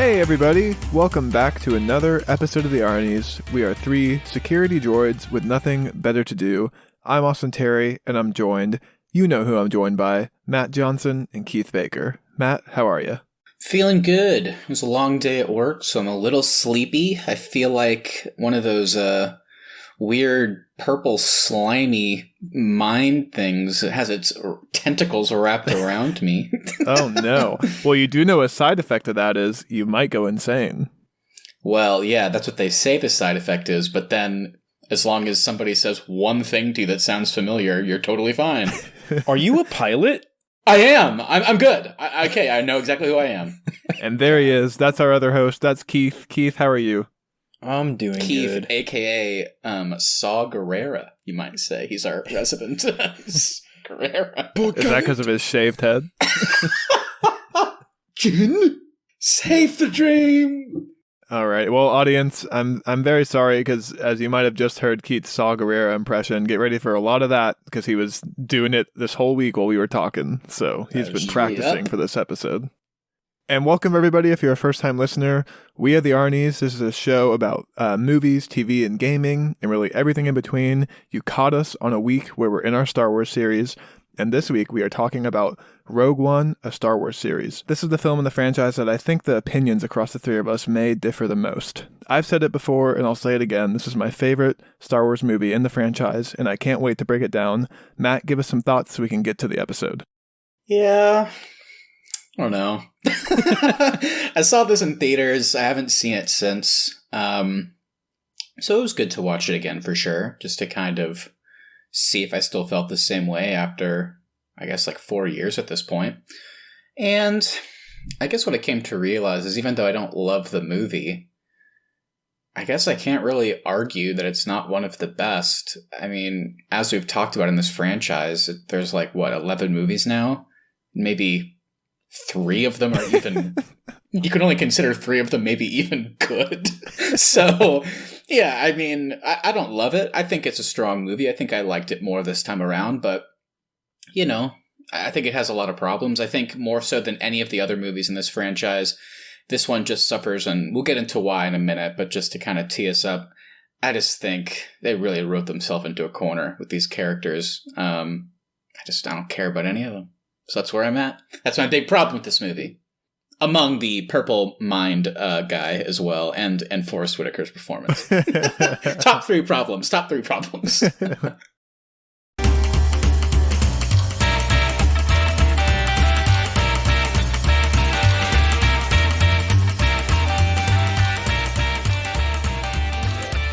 Hey everybody, welcome back to another episode of the Arnies. We are three security droids with nothing better to do. I'm Austin Terry, and I'm joined, you know who I'm joined by, Matt Johnson and Keith Baker. Matt, how are you? Feeling good. It was a long day at work, so I'm a little sleepy. I feel like one of those weird purple slimy mind things. It has its tentacles wrapped around me. Oh no. Well, you do know a side effect of that is you might go insane. Well, yeah, that's what they say the side effect is, but then as long as somebody says one thing to you that sounds familiar, you're totally fine. Are you a pilot? I am. I'm good. Okay, I know exactly who I am. And there he is. That's our other host. That's Keith. Keith, how are you? I'm doing Keith, good. A.k.a. Saw Gerrera, you might say. He's our resident Gerrera. Is that because of his shaved head? Jin, save the dream! All right. Well, audience, I'm very sorry because as you might have just heard Keith's Saw Gerrera impression, get ready for a lot of that because he was doing it this whole week while we were talking. So he's been practicing for this episode. And welcome, everybody. If you're a first-time listener, we are the Arnies. This is a show about movies, TV, and gaming, and really everything in between. You caught us on a week where we're in our Star Wars series, and this week we are talking about Rogue One, a Star Wars series. This is the film in the franchise that I think the opinions across the three of us may differ the most. I've said it before, and I'll say it again. This is my favorite Star Wars movie in the franchise, and I can't wait to break it down. Matt, give us some thoughts so we can get to the episode. Yeah, I don't know. I saw this in theaters. I haven't seen it since. So it was good to watch it again for sure, just to kind of see if I still felt the same way after, I guess, like 4 years at this point. And I guess what I came to realize is even though I don't love the movie, I guess I can't really argue that it's not one of the best. I mean, as we've talked about in this franchise, there's like, 11 movies now? Maybe 3 of them are even... you can only consider 3 of them maybe even good. So, yeah, I mean, I don't love it. I think it's a strong movie. I think I liked it more this time around, but, you know, I think it has a lot of problems. I think more so than any of the other movies in this franchise, this one just suffers, and we'll get into why in a minute, but just to kind of tee us up, I just think they really wrote themselves into a corner with these characters. I don't care about any of them. So that's where I'm at. That's my big problem with this movie. Among the purple mind guy as well, and Forrest Whitaker's performance. Top 3 problems.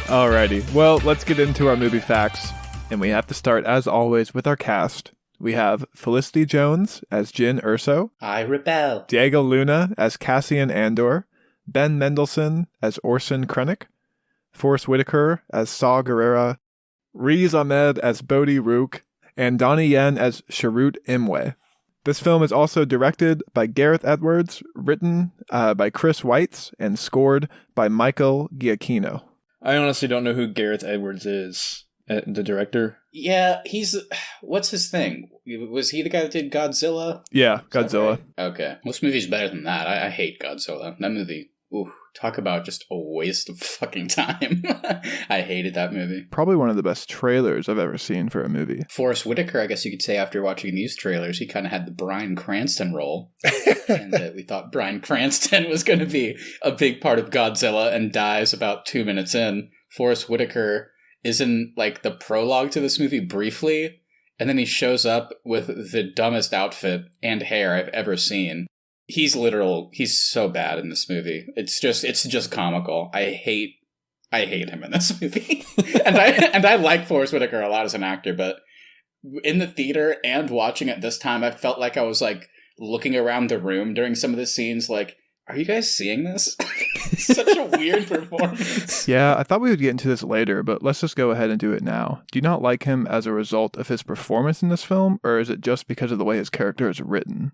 Alrighty, well, let's get into our movie facts. And we have to start, as always, with our cast. We have Felicity Jones as Jyn Erso. I rebel. Diego Luna as Cassian Andor. Ben Mendelsohn as Orson Krennic. Forrest Whitaker as Saw Gerrera. Riz Ahmed as Bodhi Rook. And Donnie Yen as Sharut Imwe. This film is also directed by Gareth Edwards, written by Chris Weitz, and scored by Michael Giacchino. I honestly don't know who Gareth Edwards is, the director. Yeah, what's his thing? Was he the guy that did Godzilla? Yeah, Godzilla. Right? Okay. Most movies better than that. I hate Godzilla. That movie, ooh, talk about just a waste of fucking time. I hated that movie. Probably one of the best trailers I've ever seen for a movie. Forrest Whitaker, I guess you could say after watching these trailers, he kind of had the Bryan Cranston role. And we thought Bryan Cranston was going to be a big part of Godzilla and dies about 2 minutes in. Forrest Whitaker is in like the prologue to this movie briefly, and then he shows up with the dumbest outfit and hair I've ever seen. He's so bad in this movie. It's just comical. I hate him in this movie. and I like Forrest Whitaker a lot as an actor, but in the theater and watching it this time, I felt like I was like looking around the room during some of the scenes like, are you guys seeing this? Such a weird performance. Yeah, I thought we would get into this later, but let's just go ahead and do it now. Do you not like him as a result of his performance in this film, or is it just because of the way his character is written?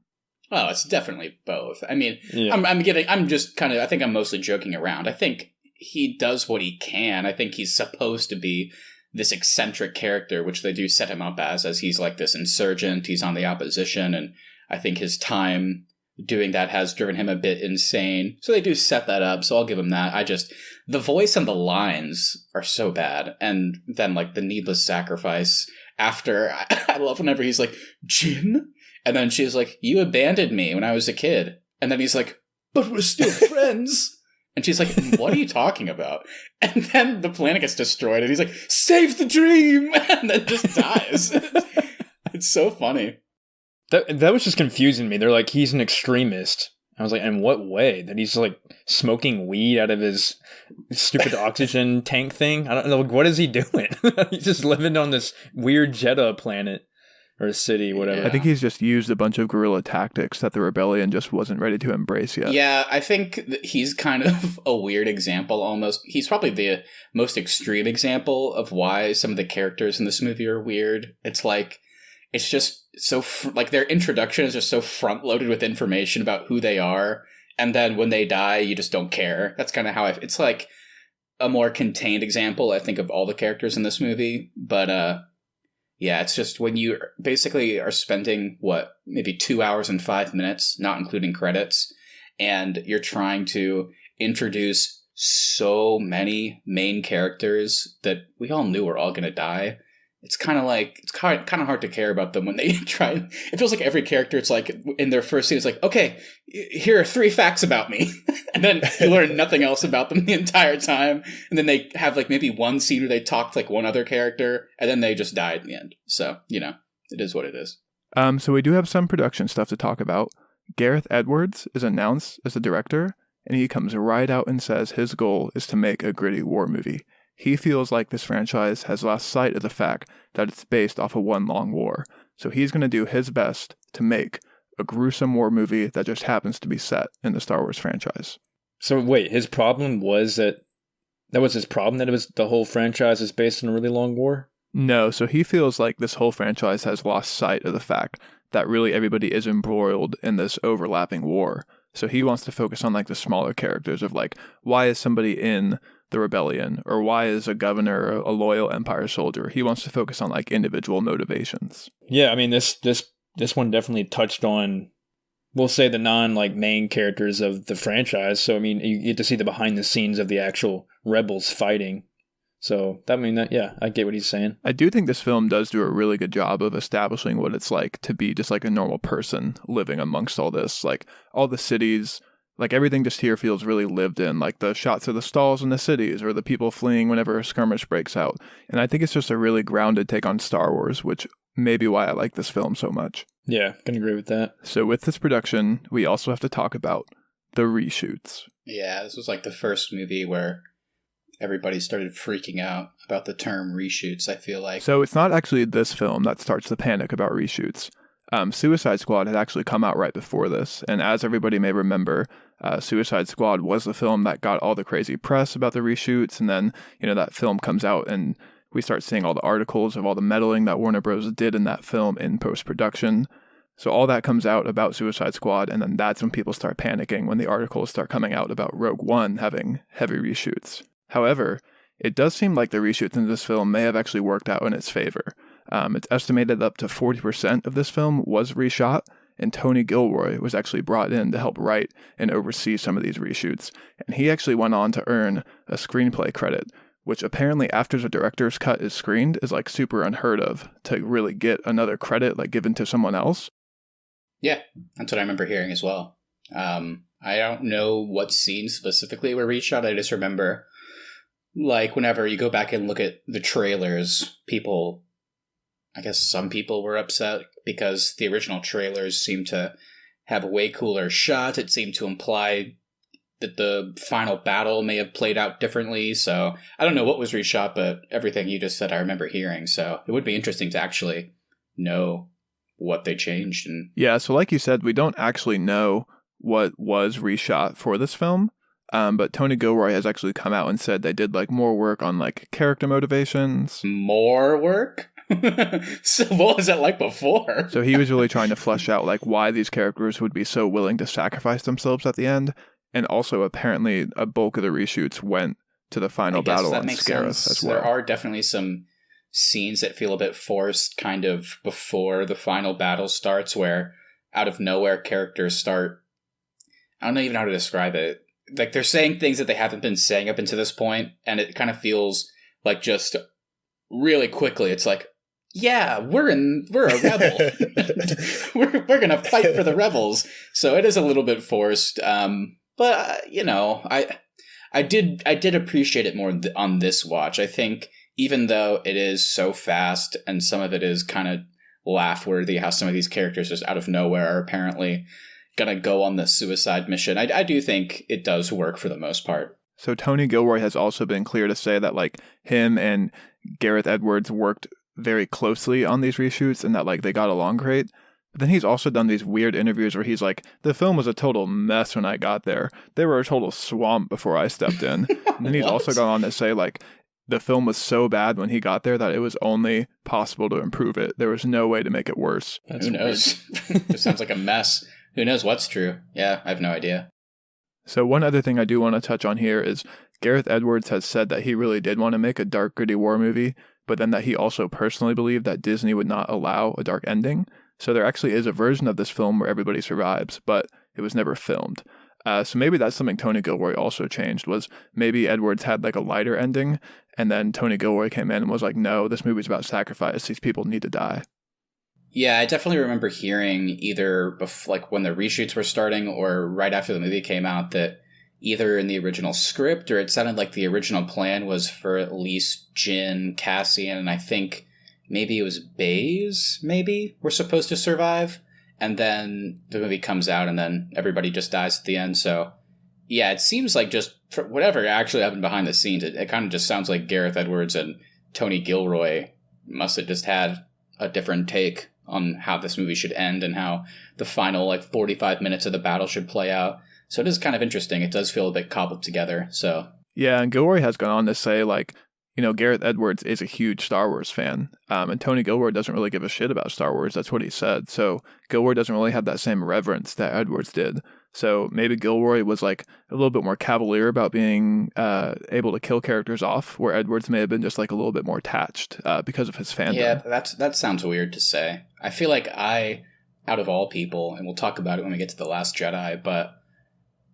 Oh, it's definitely both. I mean, yeah. I think I'm mostly joking around. I think he does what he can. I think he's supposed to be this eccentric character, which they do set him up as he's like this insurgent. He's on the opposition, and I think his time doing that has driven him a bit insane. So they do set that up, so I'll give him that. The voice and the lines are so bad. And then, like, the needless sacrifice after, I love whenever he's like, Jin? And then she's like, you abandoned me when I was a kid. And then he's like, but we're still friends. And she's like, what are you talking about? And then the planet gets destroyed, and he's like, save the dream! And then just dies. It's so funny. That was just confusing me. They're like, he's an extremist. I was like, in what way? That he's like smoking weed out of his stupid oxygen tank thing? I don't know. What is he doing? He's just living on this weird Jeddah planet. Or a city, whatever. I think he's just used a bunch of guerrilla tactics that the rebellion just wasn't ready to embrace yet. Yeah, I think he's kind of a weird example almost. He's probably the most extreme example of why some of the characters in this movie are weird. It's just so, like, their introduction is just so front-loaded with information about who they are. And then when they die, you just don't care. That's kind of how it's like a more contained example, I think, of all the characters in this movie. But, yeah, it's just when you basically are spending, maybe 2 hours and 5 minutes, not including credits, and you're trying to introduce so many main characters that we all knew were all going to die. It's kind of hard to care about them when they try. It feels like every character, it's like in their first scene, it's like, okay, here are 3 facts about me. And then you learn nothing else about them the entire time. And then they have like maybe one scene where they talk to like one other character, and then they just die in the end. So, it is what it is. So we do have some production stuff to talk about. Gareth Edwards is announced as the director, and he comes right out and says his goal is to make a gritty war movie. He feels like this franchise has lost sight of the fact that it's based off of one long war. So he's going to do his best to make a gruesome war movie that just happens to be set in the Star Wars franchise. So wait, his problem was that was his problem, that it was the whole franchise is based on a really long war? No, so he feels like this whole franchise has lost sight of the fact that really everybody is embroiled in this overlapping war. So he wants to focus on like the smaller characters of like, why is somebody in the rebellion, or why is a governor a loyal Empire soldier? He wants to focus on like individual motivations. Yeah, I mean this one definitely touched on, we'll say, the main characters of the franchise. So I mean, you get to see the behind the scenes of the actual rebels fighting. So I get what he's saying. I do think this film does do a really good job of establishing what it's like to be just like a normal person living amongst all this, like all the cities. Like, everything just here feels really lived in, like the shots of the stalls in the cities or the people fleeing whenever a skirmish breaks out. And I think it's just a really grounded take on Star Wars, which may be why I like this film so much. Yeah, can agree with that. So with this production, we also have to talk about the reshoots. Yeah, this was like the first movie where everybody started freaking out about the term reshoots, I feel like. So it's not actually this film that starts the panic about reshoots. Suicide Squad had actually come out right before this, and as everybody may remember, Suicide Squad was the film that got all the crazy press about the reshoots, and then, that film comes out and we start seeing all the articles of all the meddling that Warner Bros. Did in that film in post-production. So all that comes out about Suicide Squad, and then that's when people start panicking, when the articles start coming out about Rogue One having heavy reshoots. However, it does seem like the reshoots in this film may have actually worked out in its favor. It's estimated up to 40% of this film was reshot, and Tony Gilroy was actually brought in to help write and oversee some of these reshoots. And he actually went on to earn a screenplay credit, which apparently after the director's cut is screened is like super unheard of to really get another credit like given to someone else. Yeah, that's what I remember hearing as well. I don't know what scenes specifically were reshot. I just remember, like, whenever you go back and look at the trailers, I guess some people were upset because the original trailers seemed to have a way cooler shot. It seemed to imply that the final battle may have played out differently. So I don't know what was reshot, but everything you just said I remember hearing. So it would be interesting to actually know what they changed. And yeah, so like you said, we don't actually know what was reshot for this film. But Tony Gilroy has actually come out and said they did like more work on like character motivations. More work? So what was it like before? So he was really trying to flesh out like why these characters would be so willing to sacrifice themselves at the end. And also apparently a bulk of the reshoots went to the final battle on Scarif as well. There are definitely some scenes that feel a bit forced kind of before the final battle starts, where out of nowhere characters start I don't even know how to describe it. Like, they're saying things that they haven't been saying up until this point, and it kind of feels like just really quickly, it's like, yeah, we're a rebel. we're gonna fight for the rebels. So it is a little bit forced. But you know, I did appreciate it more on this watch. I think even though it is so fast and some of it is kind of laugh worthy, how some of these characters just out of nowhere are apparently gonna go on this suicide mission, I do think it does work for the most part. So Tony Gilroy has also been clear to say that like him and Gareth Edwards worked very closely on these reshoots and that like they got along great. But then he's also done these weird interviews where he's like, the film was a total mess when I got there. They were a total swamp before I stepped in. And then he's also gone on to say like the film was so bad when he got there that it was only possible to improve it. There was no way to make it worse. Who knows? It sounds like a mess. Who knows what's true? Yeah, I have no idea. So one other thing I do want to touch on here is Gareth Edwards has said that he really did want to make a dark, gritty war movie, but then that he also personally believed that Disney would not allow a dark ending. So there actually is a version of this film where everybody survives, but it was never filmed. So maybe that's something Tony Gilroy also changed, was maybe Edwards had like a lighter ending, and then Tony Gilroy came in and was like, no, this movie's about sacrifice. These people need to die. Yeah, I definitely remember hearing either like when the reshoots were starting or right after the movie came out that either in the original script or it sounded like the original plan was for at least Jin, Cassian, and I think maybe it was Baze, maybe, were supposed to survive. And then the movie comes out and then everybody just dies at the end. So, yeah, it seems like just for whatever actually happened behind the scenes, it kind of just sounds like Gareth Edwards and Tony Gilroy must have just had a different take on how this movie should end and how the final, like, 45 minutes of the battle should play out. So it is kind of interesting. It does feel a bit cobbled together, so... Yeah, and Gilroy has gone on to say, like, you know, Gareth Edwards is a huge Star Wars fan, and Tony Gilroy doesn't really give a shit about Star Wars. That's what he said. So Gilroy doesn't really have that same reverence that Edwards did. So maybe Gilroy was, like, a little bit more cavalier about being able to kill characters off, where Edwards may have been just, like, a little bit more attached because of his fandom. Yeah, that sounds weird to say. I feel like out of all people, and we'll talk about it when we get to The Last Jedi, but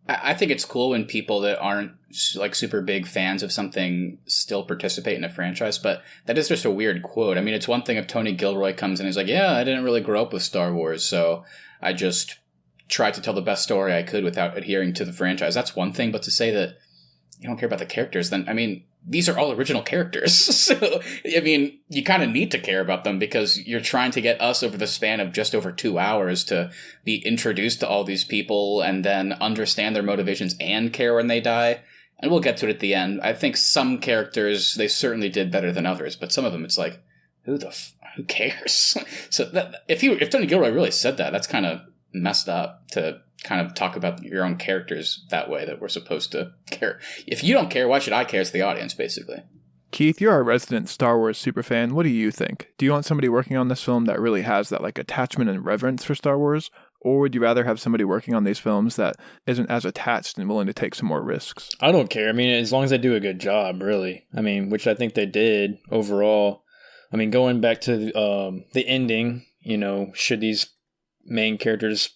I think it's cool when people that aren't like super big fans of something still participate in a franchise, but that is just a weird quote. I mean, it's one thing if Tony Gilroy comes in and he's like, yeah, I didn't really grow up with Star Wars, so I just tried to tell the best story I could without adhering to the franchise. That's one thing, but to say that you don't care about the characters, then, I mean, these are all original characters. So, I mean, you kind of need to care about them because you're trying to get us over the span of just over 2 hours to be introduced to all these people and then understand their motivations and care when they die. And we'll get to it at the end. I think some characters, they certainly did better than others, but some of them, it's like, who cares? So if Tony Gilroy really said that, that's kind of messed up to kind of talk about your own characters that way, that we're supposed to care. If you don't care, why should I care as the audience, basically? Keith, you're a resident Star Wars superfan. What do you think? Do you want somebody working on this film that really has that like attachment and reverence for Star Wars? Or would you rather have somebody working on these films that isn't as attached and willing to take some more risks? I don't care. I mean, as long as they do a good job, really. I mean, which I think they did overall. I mean, going back to the ending, you know, should these main characters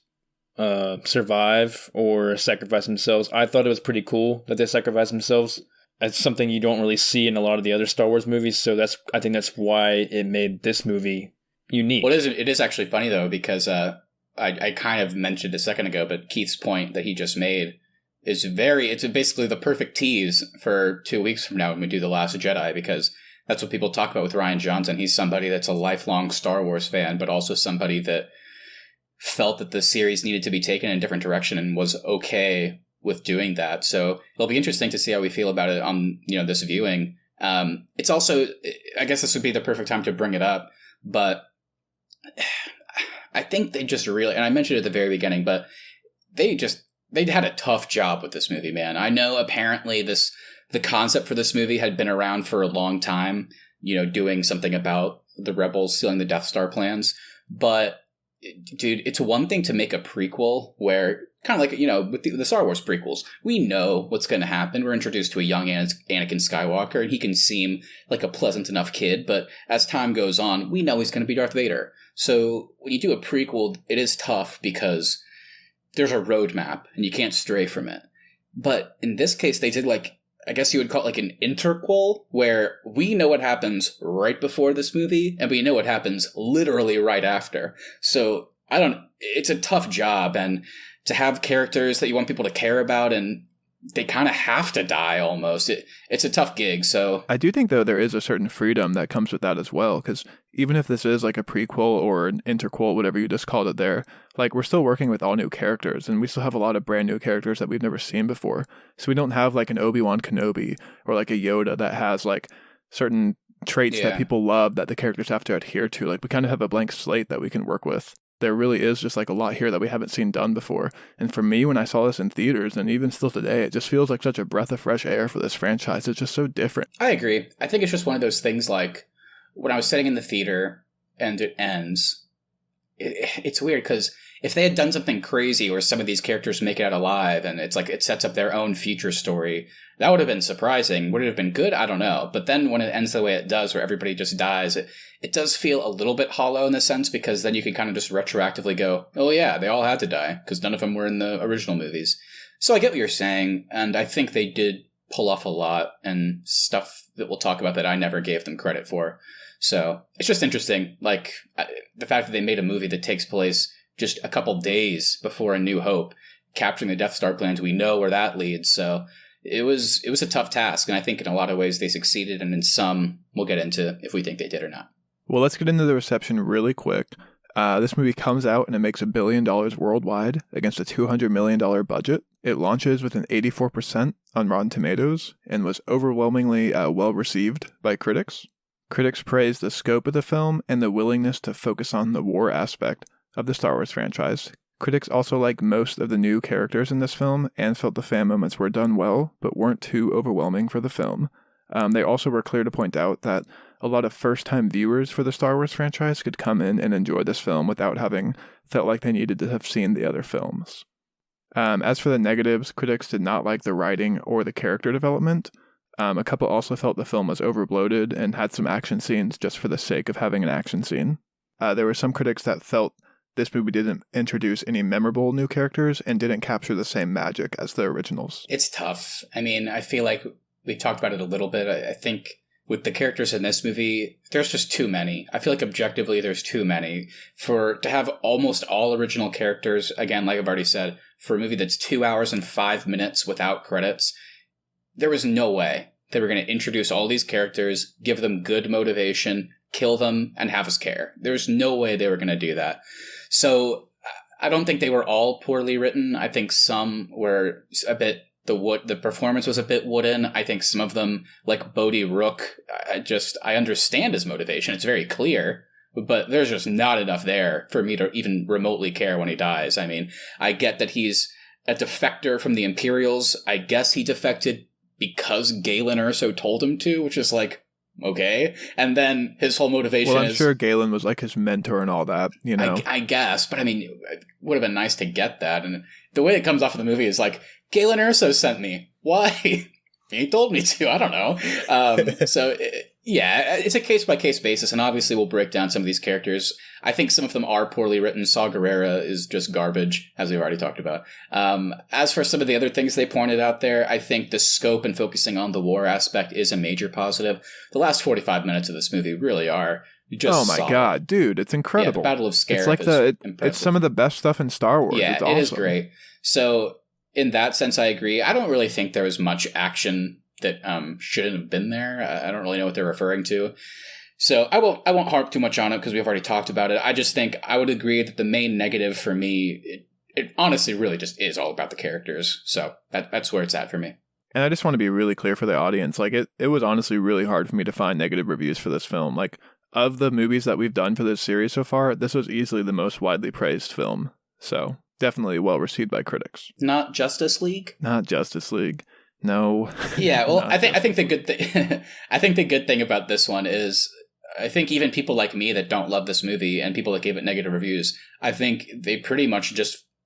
survive or sacrifice themselves? I thought it was pretty cool that they sacrificed themselves. That's something you don't really see in a lot of the other Star Wars movies, so I think that's why it made this movie unique. Well, it is actually funny, though, because I kind of mentioned a second ago, but Keith's point that he just made is it's basically the perfect tease for 2 weeks from now when we do The Last Jedi, because that's what people talk about with Rian Johnson. He's somebody that's a lifelong Star Wars fan, but also somebody that felt that the series needed to be taken in a different direction and was okay with doing that. So it'll be interesting to see how we feel about it on, you know, this viewing. It's also, I guess this would be the perfect time to bring it up, but I think they just really, and I mentioned it at the very beginning, but they had a tough job with this movie, man. I know apparently the concept for this movie had been around for a long time, you know, doing something about the rebels stealing the Death Star plans, but dude, it's one thing to make a prequel where, kind of like, you know, with the Star Wars prequels, we know what's going to happen. We're introduced to a young Anakin Skywalker, and he can seem like a pleasant enough kid, but as time goes on, we know he's going to be Darth Vader. So when you do a prequel, it is tough because there's a roadmap and you can't stray from it. But in this case, they did like, I guess you would call it like an interquel, where we know what happens right before this movie and we know what happens literally right after. So it's a tough job, and to have characters that you want people to care about and they kind of have to die almost. It's a tough gig, so... I do think, though, there is a certain freedom that comes with that as well, because even if this is like a prequel or an interquel, whatever you just called it there, like, we're still working with all new characters, and we still have a lot of brand new characters that we've never seen before. So we don't have like an Obi-Wan Kenobi or like a Yoda that has like certain traits that people love that the characters have to adhere to. Like, we kind of have a blank slate that we can work with. There really is just like a lot here that we haven't seen done before. And for me, when I saw this in theaters, and even still today, it just feels like such a breath of fresh air for this franchise. It's just so different. I agree. I think it's just one of those things like when I was sitting in the theater and it ends, it's weird because if they had done something crazy where some of these characters make it out alive and it's like it sets up their own future story, that would have been surprising. Would it have been good? I don't know. But then when it ends the way it does, where everybody just dies, it does feel a little bit hollow in the sense, because then you can kind of just retroactively go, oh yeah, they all had to die because none of them were in the original movies. So I get what you're saying, and I think they did pull off a lot and stuff that we'll talk about that I never gave them credit for. So it's just interesting, like the fact that they made a movie that takes place just a couple days before A New Hope, capturing the Death Star plans. We know where that leads. So it was a tough task, and I think in a lot of ways they succeeded, and in some we'll get into if we think they did or not. Well, let's get into the reception really quick. This movie comes out and it makes $1 billion worldwide against a $200 million budget. It launches with an 84% on Rotten Tomatoes and was overwhelmingly well received by critics. Critics praised the scope of the film and the willingness to focus on the war aspect of the Star Wars franchise. Critics also liked most of the new characters in this film and felt the fan moments were done well, but weren't too overwhelming for the film. They also were clear to point out that a lot of first-time viewers for the Star Wars franchise could come in and enjoy this film without having felt like they needed to have seen the other films. As for the negatives, critics did not like the writing or the character development. A couple also felt the film was overbloated and had some action scenes just for the sake of having an action scene. There were some critics that felt this movie didn't introduce any memorable new characters and didn't capture the same magic as the originals. It's tough. I mean, I feel like we talked about it a little bit. I think with the characters in this movie, there's just too many. I feel like objectively there's too many. To have almost all original characters, again, like I've already said, for a movie that's 2 hours and 5 minutes without credits, there was no way they were going to introduce all these characters, give them good motivation, kill them, and have us care. There's no way they were going to do that. So I don't think they were all poorly written. I think some were a bit... The performance was a bit wooden. I think some of them, like Bodhi Rook, I understand his motivation. It's very clear, but there's just not enough there for me to even remotely care when he dies. I mean, I get that he's a defector from the Imperials. I guess he defected because Galen Erso told him to, which is like, okay. And then his whole motivation is... Well, I'm sure Galen was like his mentor and all that, you know? I guess, but I mean, it would have been nice to get that. And the way it comes off of the movie is like, Galen Erso sent me. Why? He told me to. I don't know. Yeah, it's a case-by-case basis, and obviously we'll break down some of these characters. I think some of them are poorly written. Saw Gerrera is just garbage, as we've already talked about. As for some of the other things they pointed out there, I think the scope and focusing on the war aspect is a major positive. The last 45 minutes of this movie really are just oh my solid. God, dude, it's incredible. Yeah, the Battle of Scarif it's like it's some of the best stuff in Star Wars. Yeah, it's awesome. It is great. So in that sense, I agree. I don't really think there was much action that shouldn't have been there. I don't really know what they're referring to. So I won't harp too much on it because we've already talked about it. I just think I would agree that the main negative for me, it honestly really just is all about the characters. So that's where it's at for me. And I just want to be really clear for the audience. Like it was honestly really hard for me to find negative reviews for this film. Like of the movies that we've done for this series so far, this was easily the most widely praised film. So definitely well received by critics. Not Justice League? Not Justice League. No. Yeah, well, I think the good thing I think the good thing about this one is I think even people like me that don't love this movie and people that gave it negative reviews, I think they pretty much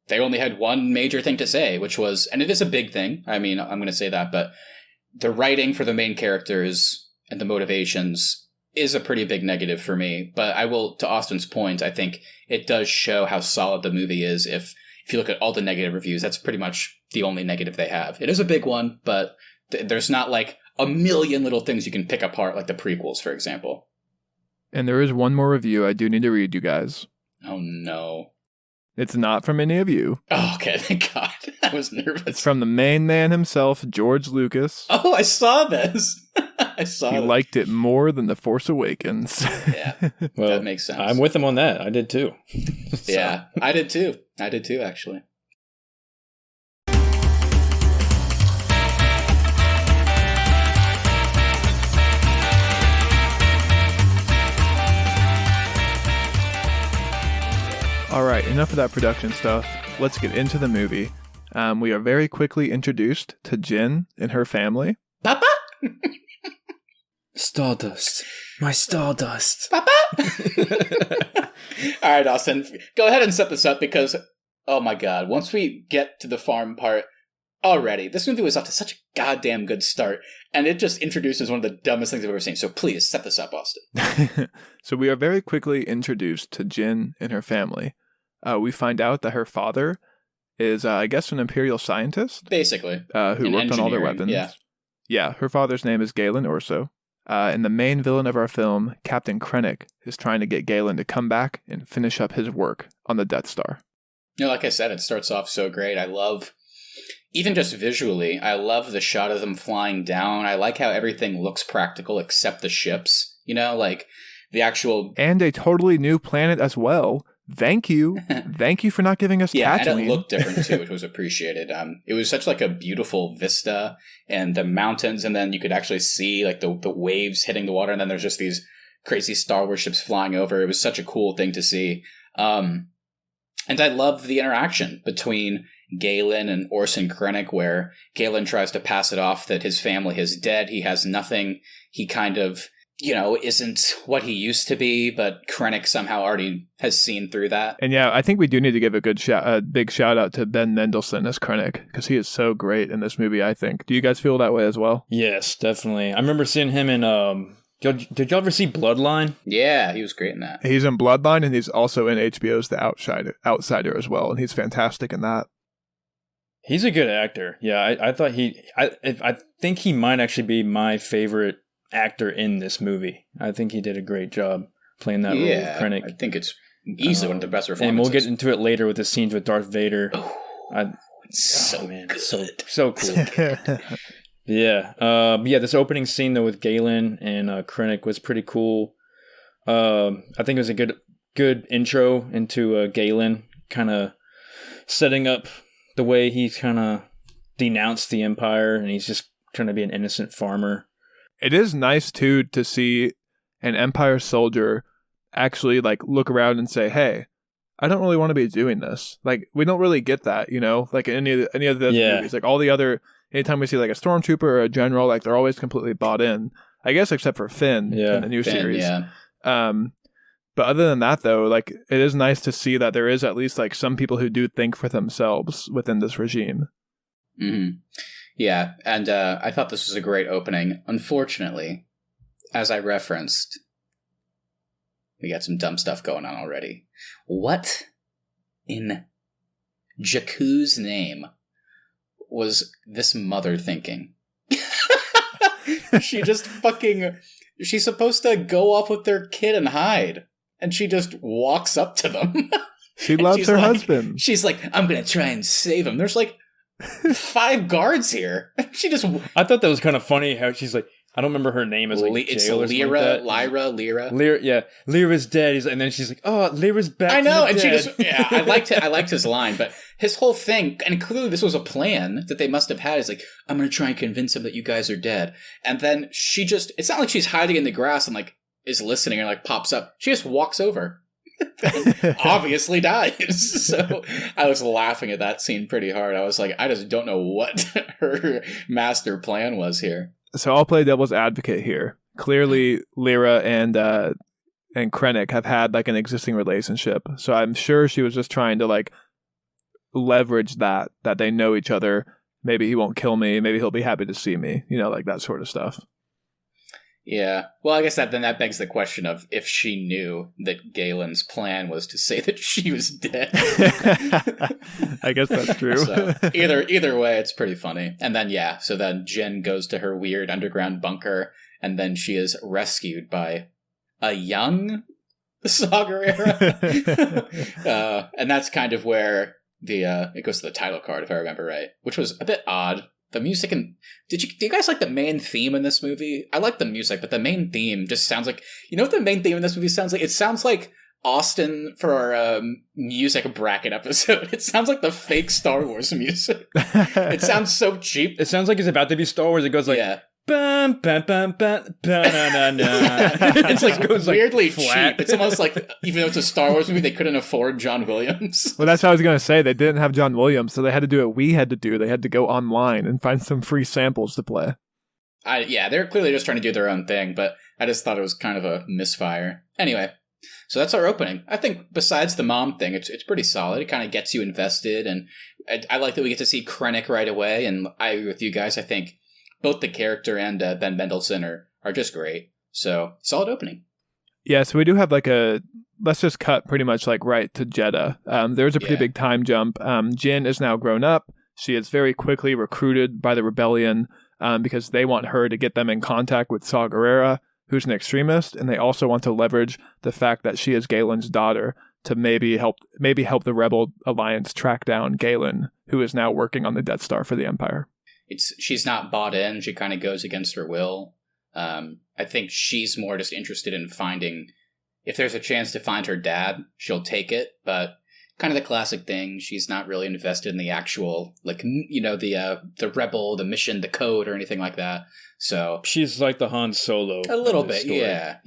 they only had one major thing to say, which was, and it is a big thing. I mean, I'm going to say that, but the writing for the main characters and the motivations is a pretty big negative for me. But I will, to Austin's point, I think it does show how solid the movie is if if you look at all the negative reviews, that's pretty much the only negative they have. It is a big one, but there's not like a million little things you can pick apart like the prequels, for example. And there is one more review I do need to read, you guys. Oh, no. It's not from any of you. Oh, okay, thank God. I was nervous. It's from the main man himself, George Lucas. Oh, I saw this. He liked it more than The Force Awakens. Yeah, well, that makes sense. I'm with him on that. I did too. So. Yeah, I did too, actually. All right, enough of that production stuff. Let's get into the movie. We are very quickly introduced to Jin and her family. Papa? Stardust. My Stardust. Papa? All right, Austin, go ahead and set this up because, oh my God, once we get to the farm part, already, this movie was off to such a goddamn good start, and it just introduces one of the dumbest things I've ever seen. So please, set this up, Austin. So we are very quickly introduced to Jin and her family. We find out that her father is, I guess, an Imperial scientist. Basically. Who worked on all their weapons. Yeah, her father's name is Galen Orso. And the main villain of our film, Captain Krennic, is trying to get Galen to come back and finish up his work on the Death Star. You know, like I said, it starts off so great. I love, even just visually, I love the shot of them flying down. I like how everything looks practical except the ships. You know, like the actual... And a totally new planet as well. Thank you. Thank you for not giving us Tatooine. And it looked different too, which was appreciated. It was such like a beautiful vista and the mountains, and then you could actually see like the waves hitting the water, and then there's just these crazy Star Wars ships flying over. It was such a cool thing to see. And I loved the interaction between Galen and Orson Krennic, where Galen tries to pass it off that his family is dead. He has nothing. He kind of... isn't what he used to be, but Krennic somehow already has seen through that. And yeah, I think we do need to give a big shout out to Ben Mendelsohn as Krennic, because he is so great in this movie, I think. Do you guys feel that way as well? Yes, definitely. I remember seeing him in, did y'all ever see Bloodline? Yeah, he was great in that. He's in Bloodline, and he's also in HBO's The Outsider as well, and he's fantastic in that. He's a good actor. Yeah, I thought I think he might actually be my favorite actor in this movie. I think he did a great job playing that role of Krennic. I think it's easily one of the best performances. And we'll get into it later with the scenes with Darth Vader. So good. So cool. Yeah. This opening scene though with Galen and Krennic was pretty cool. I think it was a good intro into Galen, kind of setting up the way he's kind of denounced the Empire and he's just trying to be an innocent farmer. It is nice, too, to see an Empire soldier actually, like, look around and say, hey, I don't really want to be doing this. Like, we don't really get that, like, in any of the movies. Like, all the other, anytime we see, like, a stormtrooper or a general, like, they're always completely bought in. I guess except for Finn in the new series. Yeah. But other than that, though, like, it is nice to see that there is at least, like, some people who do think for themselves within this regime. Mm-hmm. Yeah, and I thought this was a great opening. Unfortunately, as I referenced, we got some dumb stuff going on already. What in Jakku's name was this mother thinking? She just she's supposed to go off with their kid and hide, and she just walks up to them. She loves her husband. She's like, I'm going to try and save him. There's like 5 guards here. I thought that was kind of funny how she's like, I don't remember her name as like it's Jail or Lyra, Lyra. Yeah, Lyra's dead. And then she's like, oh, Lyra's back. I know, and dead. she just I liked his line, but his whole thing, and clearly this was a plan that they must have had. Is like, I'm going to try and convince him that you guys are dead, and then it's not like she's hiding in the grass and like is listening and like pops up. She just walks over. Obviously dies. So I was laughing at that scene pretty hard. I was like, I just don't know what her master plan was here. So I'll play devil's advocate here. Clearly, Lyra and Krennic have had like an existing relationship. So I'm sure she was just trying to like leverage that they know each other. Maybe he won't kill me. Maybe he'll be happy to see me. Like that sort of stuff. Yeah. Well, I guess that begs the question of if she knew that Galen's plan was to say that she was dead. I guess that's true. So either way, it's pretty funny. And then so then Jin goes to her weird underground bunker, and then she is rescued by a young Saw Gerrera. And that's kind of where it goes to the title card, if I remember right, which was a bit odd. The music and do you guys like the main theme in this movie? I like the music, but the main theme just sounds like, you know what the main theme in this movie sounds like? It sounds like Austin for our music bracket episode. It sounds like the fake Star Wars music. It sounds so cheap. It sounds like it's about to be Star Wars. It goes like, bum, bum, bum, bum, na, na. It's like goes weirdly like cheap. It's almost like, even though it's a Star Wars movie, they couldn't afford John Williams. Well, that's what I was going to say. They didn't have John Williams, so they had to do what we had to do. They had to go online and find some free samples to play. They're clearly just trying to do their own thing, but I just thought it was kind of a misfire. Anyway, so that's our opening. I think besides the mom thing, it's pretty solid. It kind of gets you invested, and I like that we get to see Krennic right away, and I agree with you guys. I think both the character and Ben Mendelsohn are just great. So, solid opening. Yeah, so we do have let's just cut pretty much like right to Jeddah. There's a pretty big time jump. Jin is now grown up. She is very quickly recruited by the rebellion because they want her to get them in contact with Saw Gerrera, who's an extremist, and they also want to leverage the fact that she is Galen's daughter to maybe help the Rebel Alliance track down Galen, who is now working on the Death Star for the Empire. She's not bought in. She kind of goes against her will. I think she's more just interested in finding, if there's a chance to find her dad, she'll take it. But kind of the classic thing, she's not really invested in the actual, like, you know, the Rebel, the mission, the code, or anything like that. So she's like the Han Solo. A little bit, yeah.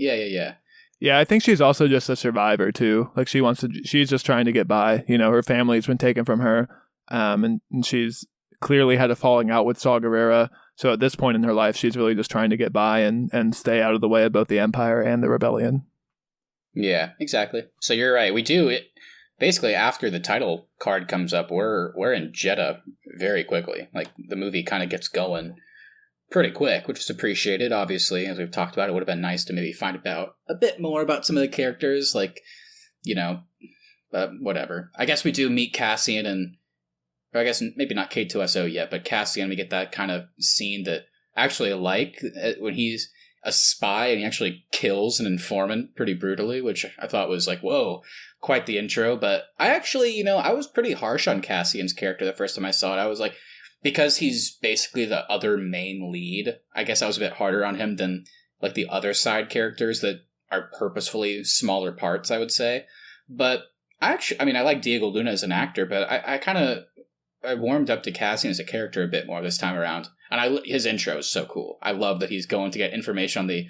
Yeah, I think she's also just a survivor too. Like she's just trying to get by. You know, her family's been taken from her, and she's clearly had a falling out with Saw Gerrera. So at this point in her life, she's really just trying to get by and stay out of the way of both the Empire and the Rebellion. Yeah, exactly. So you're right. We do it basically after the title card comes up. We're in Jeddah very quickly. Like the movie kind of gets going pretty quick, which is appreciated. Obviously, as we've talked about, it would have been nice to maybe find out a bit more about some of the characters, like, you know, whatever. I guess we do meet Cassian and. Or I guess maybe not K2SO yet, but Cassian, we get that kind of scene that I actually like when he's a spy and he actually kills an informant pretty brutally, which I thought was like, whoa, quite the intro. But I actually, you know, I was pretty harsh on Cassian's character the first time I saw it. I was like, because he's basically the other main lead, I guess I was a bit harder on him than like the other side characters that are purposefully smaller parts, I would say. But I like Diego Luna as an actor, but I warmed up to Cassian as a character a bit more this time around. And his intro is so cool. I love that he's going to get information on the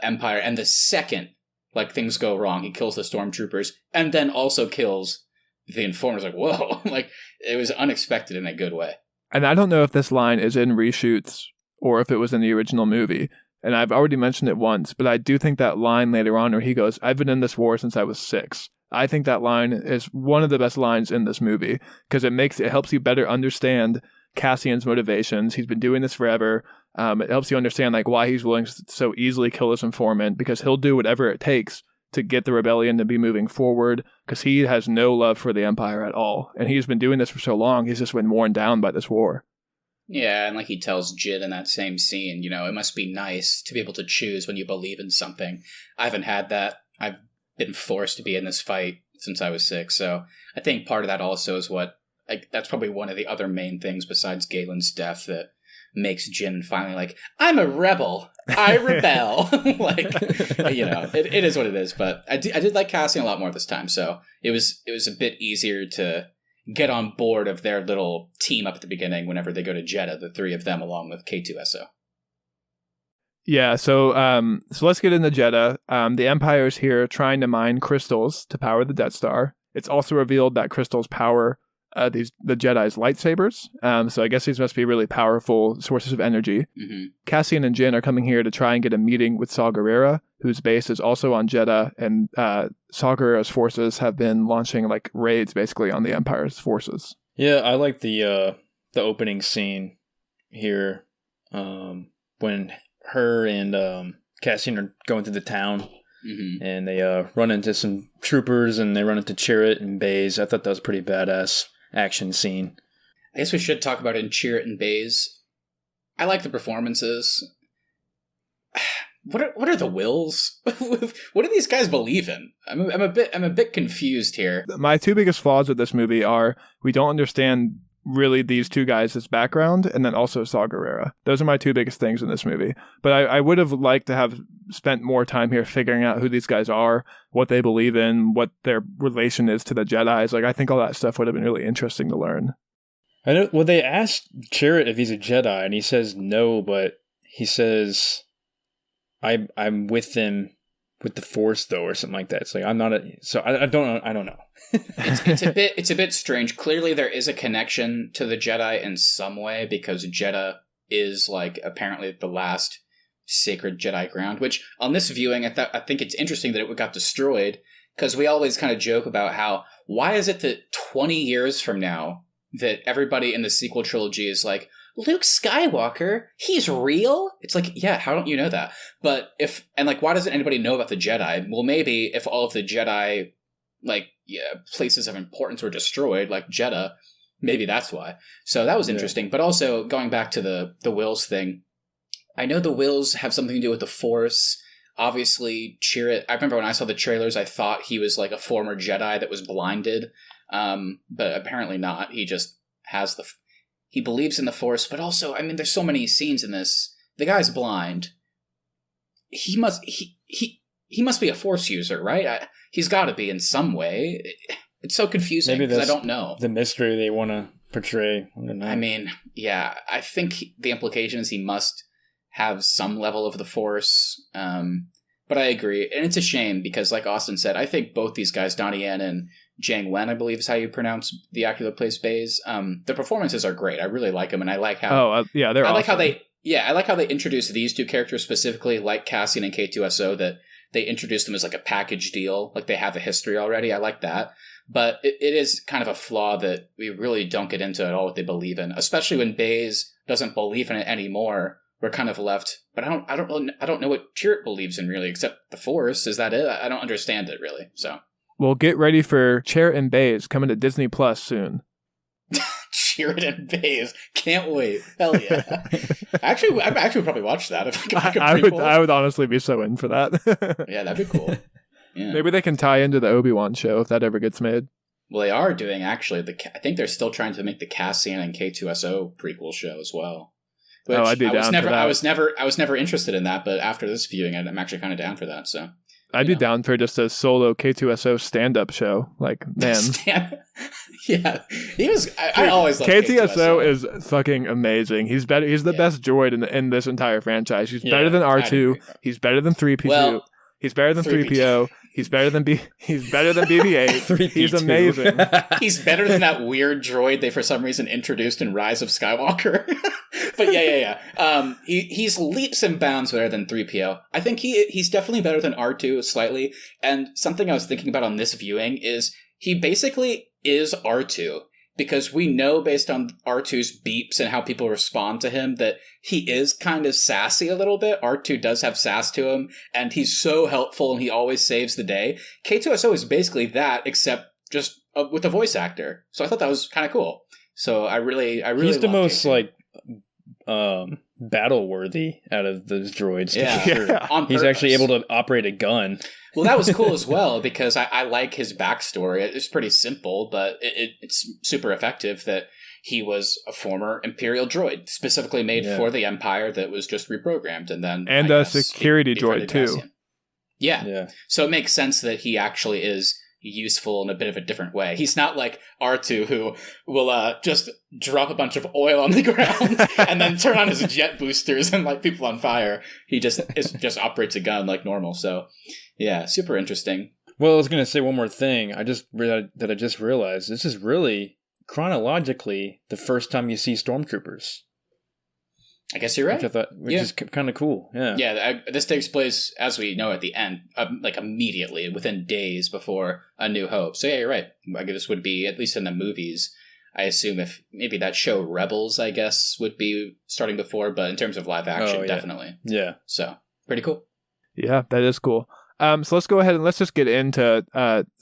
Empire. And the second, like, things go wrong, he kills the stormtroopers and then also kills the informers. Like, whoa. Like, it was unexpected in a good way. And I don't know if this line is in reshoots or if it was in the original movie. And I've already mentioned it once, but I do think that line later on where he goes, "I've been in this war since I was 6. I think that line is one of the best lines in this movie because it helps you better understand Cassian's motivations. He's been doing this forever. It helps you understand like why he's willing to so easily kill this informant because he'll do whatever it takes to get the rebellion to be moving forward because he has no love for the Empire at all. And he's been doing this for so long, he's just been worn down by this war. Yeah, and like he tells Jid in that same scene, you know, it must be nice to be able to choose when you believe in something. I haven't had that. I've been forced to be in this fight since I was 6. So I think part of that also is that's probably one of the other main things besides Galen's death that makes Jin finally like, I'm a rebel. I rebel. Like, you know, it is what it is. But I did like Cassian a lot more this time. So it was a bit easier to get on board of their little team up at the beginning whenever they go to Jeddah, the 3 of them along with K2SO. Yeah, so let's get into Jeddah. The Empire is here trying to mine crystals to power the Death Star. It's also revealed that crystals power the Jedi's lightsabers. So I guess these must be really powerful sources of energy. Mm-hmm. Cassian and Jin are coming here to try and get a meeting with Saw Gerrera, whose base is also on Jeddah, and Saw Gerrera's forces have been launching like raids basically on the Empire's forces. Yeah, I like the opening scene here when her and Cassian are going through the town, and they run into some troopers, and they run into Chirrut and Baze. I thought that was a pretty badass action scene. I guess we should talk about in Chirrut and Baze. I like the performances. What are the wills? What do these guys believe in? I'm a bit confused here. My two biggest flaws with this movie are we don't understand really these two guys' background, and then also Saw Gerrera. Those are my two biggest things in this movie. But I would have liked to have spent more time here figuring out who these guys are, what they believe in, what their relation is to the Jedis. Like, I think all that stuff would have been really interesting to learn. I know. Well, they asked Chirrut if he's a Jedi, and he says no, but he says, I'm with them with the Force, though, or something like that. It's like, I'm not a... So I don't know. It's a bit strange. Clearly, there is a connection to the Jedi in some way, because Jedha is, like, apparently the last sacred Jedi ground, which on this viewing, I think it's interesting that it got destroyed, because we always kind of joke about how, why is it that 20 years from now, that everybody in the sequel trilogy is like, Luke Skywalker, he's real? It's like, yeah, how don't you know that? But why doesn't anybody know about the Jedi? Well, maybe if all of the Jedi, places of importance were destroyed, like Jedha, maybe that's why. So that was interesting. But also, going back to the Wills thing, I know the Wills have something to do with the Force. Obviously, Chirrut, I remember when I saw the trailers, I thought he was like a former Jedi that was blinded. But apparently not. He just has he believes in the Force, but also, I mean, there's so many scenes in this. The guy's blind. He must be a Force user, right? He's got to be in some way. It's so confusing because I don't know. The mystery they want to portray. I mean, yeah, I think the implication is he must have some level of the Force. But I agree. And it's a shame because, like Austin said, I think both these guys, Donnie Yen and Jiang Wen, I believe is how you pronounce the actor that plays Baze. The performances are great. I really like them, and I like how... they're awesome. I like how they introduce these two characters specifically, like Cassian and K2SO, that they introduce them as like a package deal, like they have a history already. I like that. But it is kind of a flaw that we really don't get into at all what they believe in, especially when Baze doesn't believe in it anymore. We're kind of left, but I don't know what Chirrut believes in really, except the Force. Is that it? I don't understand it really. So, well, get ready for Chirrut and Baze coming to Disney Plus soon. Chirrut and Baze, can't wait! Hell yeah! I would probably watch that if I would honestly be so in for that. Yeah, that'd be cool. Yeah. Maybe they can tie into the Obi-Wan show if that ever gets made. Well, they are doing actually. I think they're still trying to make the Cassian and K2SO prequel show as well. Which I'd be down for that. I was never interested in that, but after this viewing, I'm actually kind of down for that. So I'd be down for just a solo K2SO stand-up show. Like, man, yeah, he was. I always loved K2SO is fucking amazing. He's better. He's the best droid in this entire franchise. He's better than R2. He's better than 3PO. Well, he's better than 3PO. He's better than BB-8. He's amazing. He's better than that weird droid they for some reason introduced in Rise of Skywalker. But yeah. He's leaps and bounds better than 3PO. I think he's definitely better than R2 slightly. And something I was thinking about on this viewing is he basically is R2. Because we know based on R2's beeps and how people respond to him that he is kind of sassy a little bit. R2 does have sass to him, and he's so helpful and he always saves the day. K2SO is basically that, except just with a voice actor. So I thought that was kind of cool. So I really he's the most K2. Battle worthy out of those droids. Yeah, sure. He's actually able to operate a gun. Well, that was cool as well because I like his backstory. It's pretty simple, but it's super effective that he was a former Imperial droid, specifically made for the Empire that was just reprogrammed, and then a security droid too. Yeah, so it makes sense that he actually is useful in a bit of a different way. He's not like R2 who will just drop a bunch of oil on the ground and then turn on his jet boosters and light people on fire. He just operates a gun like normal. So yeah, super interesting. Well, I was going to say one more thing. I just realized this is really chronologically the first time you see stormtroopers. I guess you're right. Which is kind of cool. Yeah. Yeah. This takes place, as we know, at the end, like immediately, within days before A New Hope. So yeah, you're right. I guess this would be, at least in the movies, I assume if maybe that show Rebels, I guess, would be starting before, but in terms of live action, definitely. Yeah. So pretty cool. Yeah, that is cool. So let's go ahead and let's just get into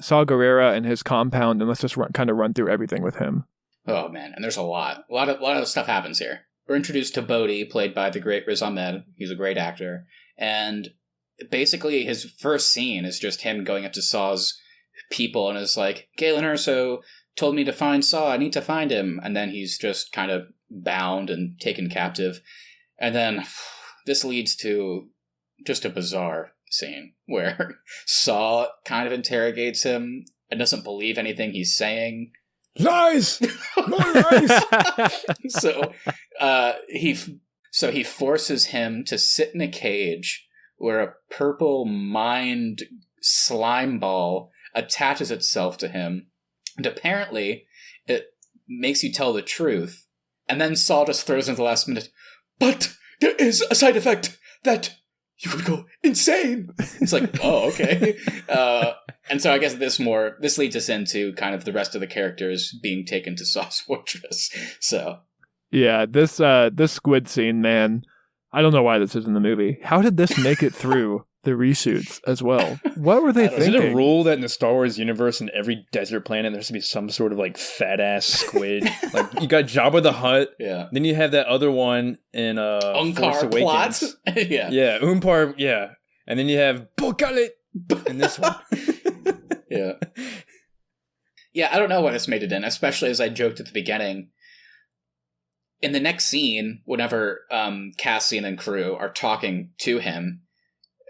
Saw Gerrera and his compound, and let's just kind of run through everything with him. Oh man, and there's a lot of stuff happens here. We're introduced to Bodhi, played by the great Riz Ahmed. He's a great actor, and basically his first scene is just him going up to Saw's people and is like, Galen Erso told me to find Saw, I need to find him. And then he's just kind of bound and taken captive. And then this leads to just a bizarre scene where Saw kind of interrogates him and doesn't believe anything he's saying. Lies! Lies! So he forces him to sit in a cage where a purple mind slime ball attaches itself to him, and apparently it makes you tell the truth. And then Saul just throws in at the last minute, but there is a side effect that you would go insane. It's like, oh, okay. And so I guess this leads us into kind of the rest of the characters being taken to Saw's fortress. So yeah, this squid scene, man, I don't know why this is in the movie. How did this make it through the reshoots as well? What were they thinking? Is it a rule that in the Star Wars universe, in every desert planet, there has to be some sort of like fat ass squid? Like you got Jabba the Hutt, yeah. Then you have that other one in Force Awakens. Yeah, yeah, Umpar, yeah, and then you have Bokalit in this one. Yeah, yeah. I don't know what it's made it in, especially as I joked at the beginning. In the next scene, whenever Cassian and crew are talking to him,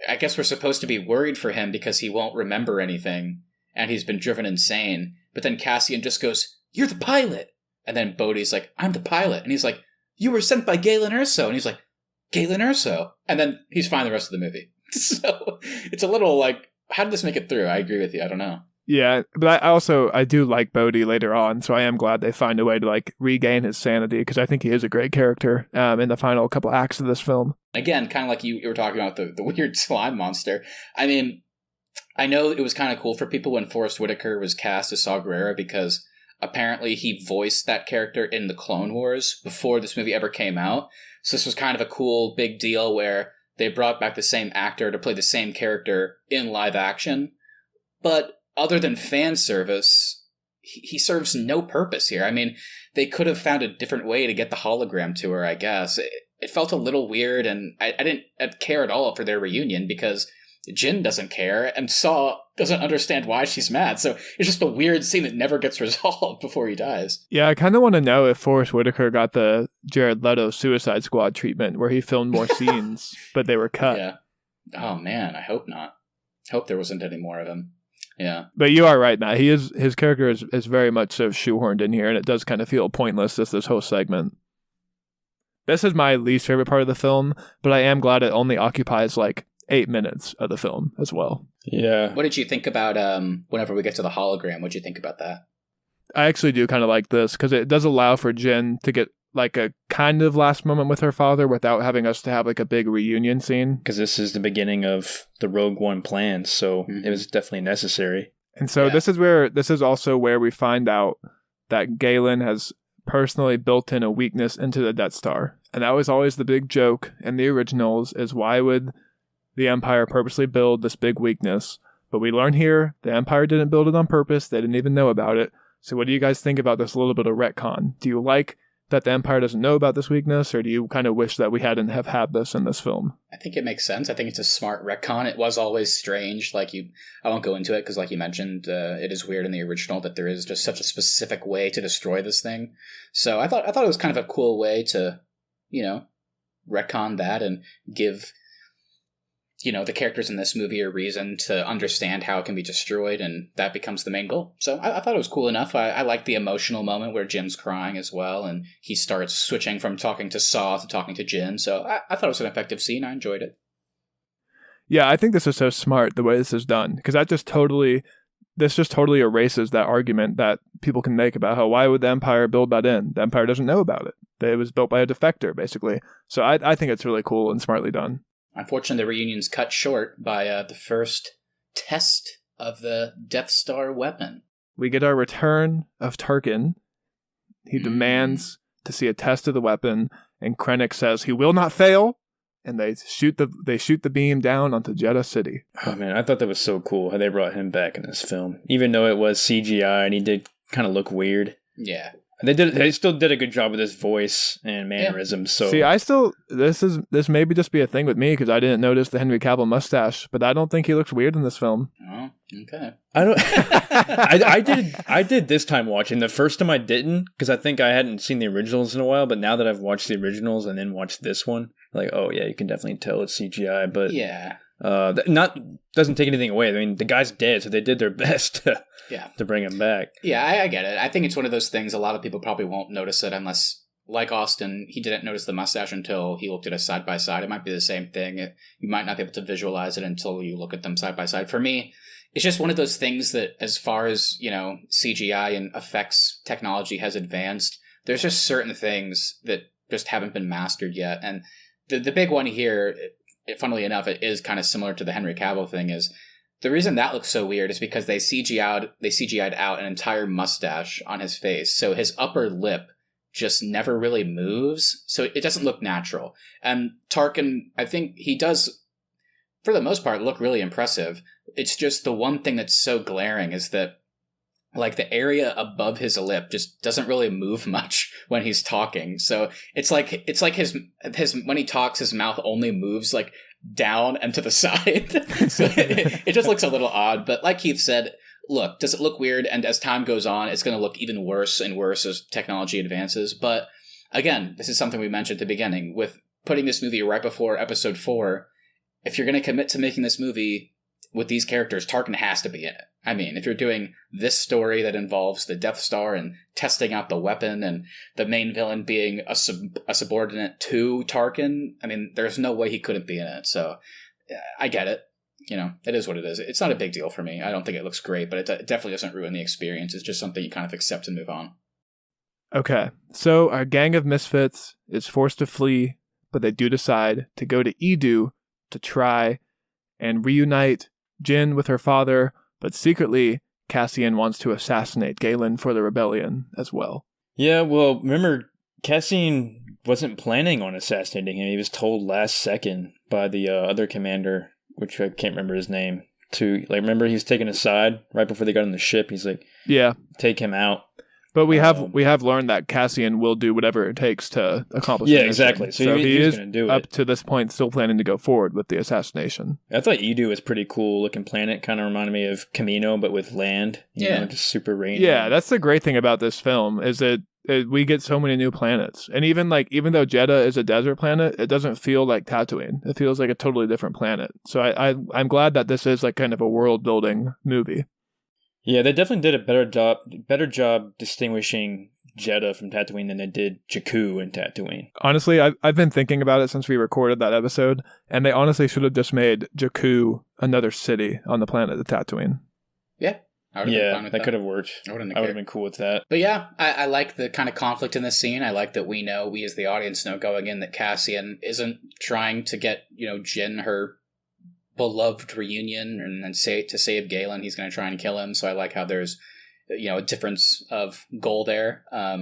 I guess we're supposed to be worried for him because he won't remember anything and he's been driven insane. But then Cassian just goes, "You're the pilot." And then Bodhi's like, "I'm the pilot." And he's like, "You were sent by Galen Erso." And he's like, "Galen Erso." And then he's fine the rest of the movie. So it's a little like, how did this make it through? I agree with you. I don't know. Yeah, but I do like Bodhi later on, so I am glad they find a way to like regain his sanity, because I think he is a great character in the final couple acts of this film. Again, kind of like you were talking about the weird slime monster. I mean, I know it was kind of cool for people when Forrest Whitaker was cast as Saw Gerrera, because apparently he voiced that character in the Clone Wars before this movie ever came out. So this was kind of a cool big deal where they brought back the same actor to play the same character in live action. But other than fan service, he serves no purpose here. I mean, they could have found a different way to get the hologram to her, I guess. It felt a little weird, and I didn't care at all for their reunion because Jin doesn't care, and Saw doesn't understand why she's mad. So it's just a weird scene that never gets resolved before he dies. Yeah, I kind of want to know if Forrest Whitaker got the Jared Leto Suicide Squad treatment, where he filmed more scenes, but they were cut. Yeah. Oh, man, I hope not. Hope there wasn't any more of him. Yeah. But you are right, Matt. His character is very much so shoehorned in here, and it does kind of feel pointless, this whole segment. This is my least favorite part of the film, but I am glad it only occupies like 8 minutes of the film as well. Yeah. What did you think about whenever we get to the hologram? What did you think about that? I actually do kind of like this, because it does allow for Jin to get like a kind of last moment with her father without having us to have like a big reunion scene. Because this is the beginning of the Rogue One plans, so it was definitely necessary. And so this is also where we find out that Galen has personally built in a weakness into the Death Star. And that was always the big joke in the originals, is why would the Empire purposely build this big weakness? But we learn here, the Empire didn't build it on purpose. They didn't even know about it. So what do you guys think about this little bit of retcon? Do you like that the Empire doesn't know about this weakness, or do you kind of wish that we hadn't have had this in this film? I think it makes sense. I think it's a smart retcon. It was always strange. I won't go into it because, like you mentioned, it is weird in the original that there is just such a specific way to destroy this thing. So I thought it was kind of a cool way to, retcon that and give, the characters in this movie a reason to understand how it can be destroyed, and that becomes the main goal. So I thought it was cool enough. I liked the emotional moment where Jim's crying as well, and he starts switching from talking to Saw to talking to Jin. So I thought it was an effective scene. I enjoyed it. Yeah, I think this is so smart the way this is done, because this just totally erases that argument that people can make about how, why would the Empire build that in? The Empire doesn't know about it. It was built by a defector, basically. So I think it's really cool and smartly done. Unfortunately, the reunion's cut short by the first test of the Death Star weapon. We get our return of Tarkin. He demands to see a test of the weapon, and Krennic says he will not fail, and they shoot the beam down onto Jeddah City. Oh man, I thought that was so cool how they brought him back in this film, even though it was CGI and he did kind of look weird. Yeah. They still did a good job with his voice and mannerisms. Yeah. So see, this maybe just be a thing with me because I didn't notice the Henry Cavill mustache, but I don't think he looks weird in this film. Oh, okay. I don't. I did this time watching. The first time I didn't because I think I hadn't seen the originals in a while. But now that I've watched the originals and then watched this one, like, oh yeah, you can definitely tell it's CGI. But yeah, doesn't take anything away. I mean, the guy's dead, so they did their best to bring him back. Yeah, I get it. I think it's one of those things a lot of people probably won't notice it unless, like Austin, he didn't notice the mustache until he looked at us side by side. It might be the same thing. You might not be able to visualize it until you look at them side by side. For me, it's just one of those things that as far as, CGI and effects technology has advanced, there's just certain things that just haven't been mastered yet. And the big one here, funnily enough, it is kind of similar to the Henry Cavill thing, is the reason that looks so weird is because they CGI'd out an entire mustache on his face. So his upper lip just never really moves. So it doesn't look natural. And Tarkin, I think he does, for the most part, look really impressive. It's just the one thing that's so glaring is that, like, the area above his lip just doesn't really move much when he's talking. So it's like his when he talks, his mouth only moves like down and to the side. So it just looks a little odd. But like Keith said, look, does it look weird? And as time goes on, it's going to look even worse and worse as technology advances. But again, this is something we mentioned at the beginning with putting this movie right before Episode 4. If you're going to commit to making this movie with these characters, Tarkin has to be in it. I mean, if you're doing this story that involves the Death Star and testing out the weapon and the main villain being a subordinate to Tarkin, I mean, there's no way he couldn't be in it. So I get it. It is what it is. It's not a big deal for me. I don't think it looks great, but it definitely doesn't ruin the experience. It's just something you kind of accept and move on. Okay, so our gang of misfits is forced to flee, but they do decide to go to Edu to try and reunite Jyn with her father, but secretly, Cassian wants to assassinate Galen for the rebellion as well. Yeah, well, remember, Cassian wasn't planning on assassinating him. He was told last second by the other commander, which I can't remember his name, remember he was taken aside right before they got on the ship. He's like, yeah, take him out. But we have learned that Cassian will do whatever it takes to accomplish it. Yeah, exactly. So he is going to do it. Up to this point still planning to go forward with the assassination. I thought Edu was pretty cool looking planet. Kind of reminded me of Camino, but with land. You know, just super rainy. Yeah, that's the great thing about this film is that we get so many new planets. And even though Jeddah is a desert planet, it doesn't feel like Tatooine. It feels like a totally different planet. So I'm glad that this is like kind of a world building movie. Yeah, they definitely did a better job distinguishing Jeddah from Tatooine than they did Jakku and Tatooine. Honestly, I've been thinking about it since we recorded that episode, and they honestly should have just made Jakku another city on the planet of Tatooine. Yeah. That could have worked. I would have been cool with that. But yeah, I like the kind of conflict in this scene. I like that we as the audience know going in that Cassian isn't trying to get, Jyn her beloved reunion and then to save Galen. He's going to try and kill him. So I like how there's, a difference of goal there. I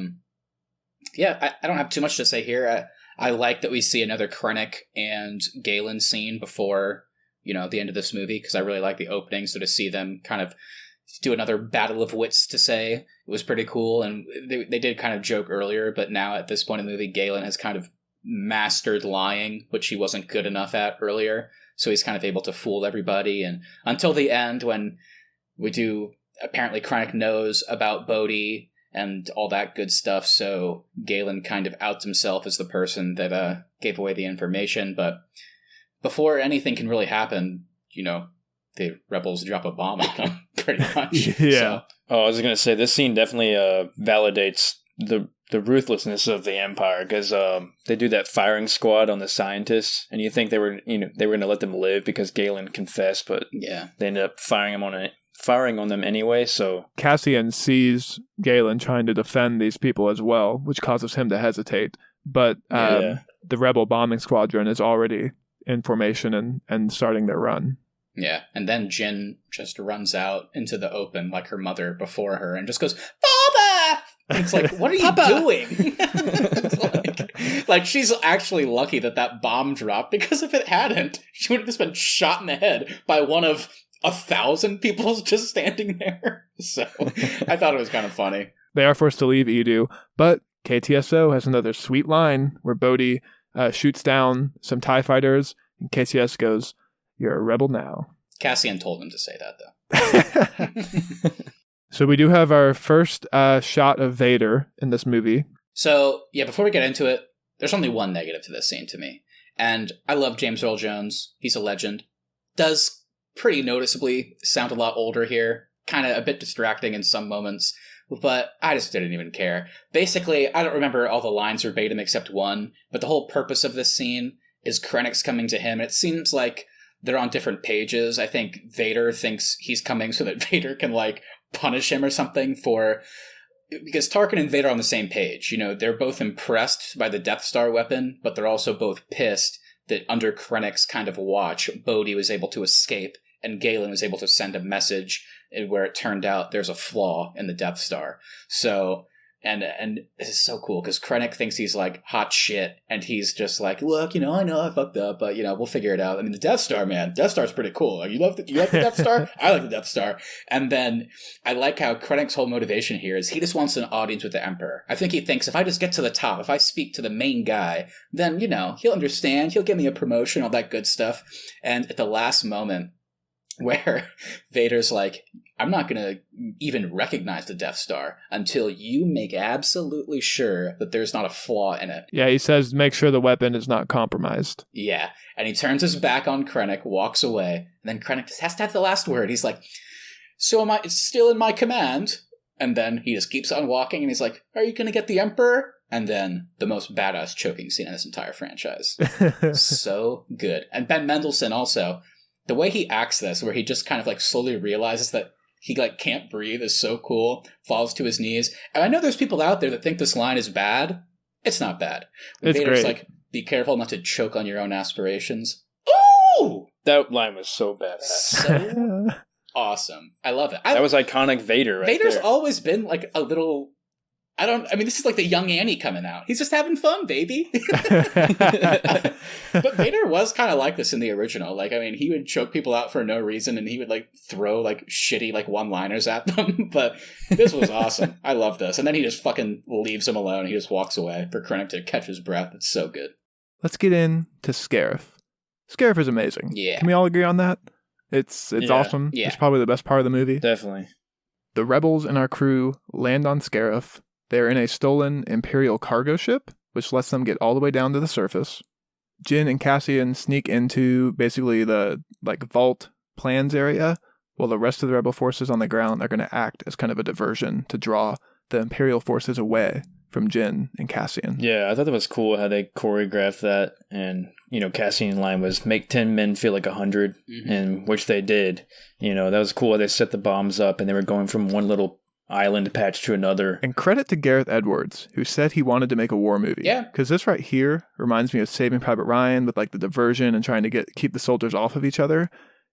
don't have too much to say here. I like that we see another Krennic and Galen scene before, the end of this movie, because I really like the opening. So to see them kind of do another battle of wits, to say, it was pretty cool. And they did kind of joke earlier, but now at this point in the movie, Galen has kind of mastered lying, which he wasn't good enough at earlier. So he's kind of able to fool everybody. And until the end, when apparently Krennic knows about Bodhi and all that good stuff. So Galen kind of outs himself as the person that gave away the information. But before anything can really happen, the rebels drop a bomb on him, pretty much. Yeah. So, I was going to say, this scene definitely validates the ruthlessness of the Empire, because they do that firing squad on the scientists, and you think they were going to let them live because Galen confessed, but they ended up firing on them anyway. So Cassian sees Galen trying to defend these people as well, which causes him to hesitate. But the rebel bombing squadron is already in formation and starting their run. Yeah, and then Jyn just runs out into the open like her mother before her and just goes, "Father!" And it's like, what are you doing? Like, she's actually lucky that bomb dropped, because if it hadn't, she would have just been shot in the head by one of 1,000 people just standing there. So I thought it was kind of funny. They are forced to leave Edu, but KTSO has another sweet line where Bodhi shoots down some TIE fighters, and KTS goes, "You're a rebel now." Cassian told him to say that, though. So we do have our first shot of Vader in this movie. So, yeah, before we get into it, there's only one negative to this scene to me. And I love James Earl Jones. He's a legend. Does pretty noticeably sound a lot older here. Kind of a bit distracting in some moments. But I just didn't even care. Basically, I don't remember all the lines verbatim except one. But the whole purpose of this scene is Krennic's coming to him. It seems like they're on different pages. I think Vader thinks he's coming so that Vader can, like, punish him or something because Tarkin and Vader are on the same page. You know, they're both impressed by the Death Star weapon, but they're also both pissed that under Krennic's kind of watch, Bodhi was able to escape and Galen was able to send a message where it turned out there's a flaw in the Death Star. So, and this is so cool because Krennic thinks he's like hot shit, and he's just like, look, you know I fucked up, but you know, we'll figure it out. I mean, the Death Star, man, Death Star's pretty cool. Like, you like the Death Star? I like the Death Star. And then I like how Krennic's whole motivation here is he just wants an audience with the Emperor. I think he thinks if I just get to the top, if I speak to the main guy, then, you know, he'll understand, he'll give me a promotion, all that good stuff. And at the last moment, where Vader's like, I'm not going to even recognize the Death Star until you make absolutely sure that there's not a flaw in it. Yeah, he says, make sure the weapon is not compromised. Yeah, and he turns his back on Krennic, walks away, and then Krennic just has to have the last word. He's like, so it's still in my command. And then he just keeps on walking, and he's like, are you going to get the Emperor? And then the most badass choking scene in this entire franchise. So good. And Ben Mendelsohn also, the way he acts this, where he just kind of like slowly realizes that he like can't breathe, is so cool. Falls to his knees. And I know there's people out there that think this line is bad. It's not bad. It's Vader's great. like, be careful not to choke on your own aspirations. Ooh! That line was so badass. So awesome. I love it. That was iconic Vader right Vader's there. always been like a little... this is like the young Annie coming out. He's just having fun, baby. But Vader was kind of like this in the original. Like, I mean, he would choke people out for no reason, and he would like throw like shitty like one-liners at them. But this was awesome. I love this. And then he just fucking leaves him alone. He just walks away for Krennic to catch his breath. It's so good. Let's get into Scarif. Scarif is amazing. Yeah. Can we all agree on that? It's awesome. Yeah. It's probably the best part of the movie. Definitely. The rebels and our crew land on Scarif. They're in a stolen Imperial cargo ship, which lets them get all the way down to the surface. Jyn and Cassian sneak into basically the vault plans area, while the rest of the rebel forces on the ground are going to act as kind of a diversion to draw the Imperial forces away from Jyn and Cassian. Yeah, I thought that was cool how they choreographed that. And, Cassian line was make 10 men feel like 100, and which they did. That was cool how they set the bombs up and they were going from one little island patch to another. And credit to Gareth Edwards, who said he wanted to make a war movie. Yeah. Because this right here reminds me of Saving Private Ryan with the diversion and trying to keep the soldiers off of each other.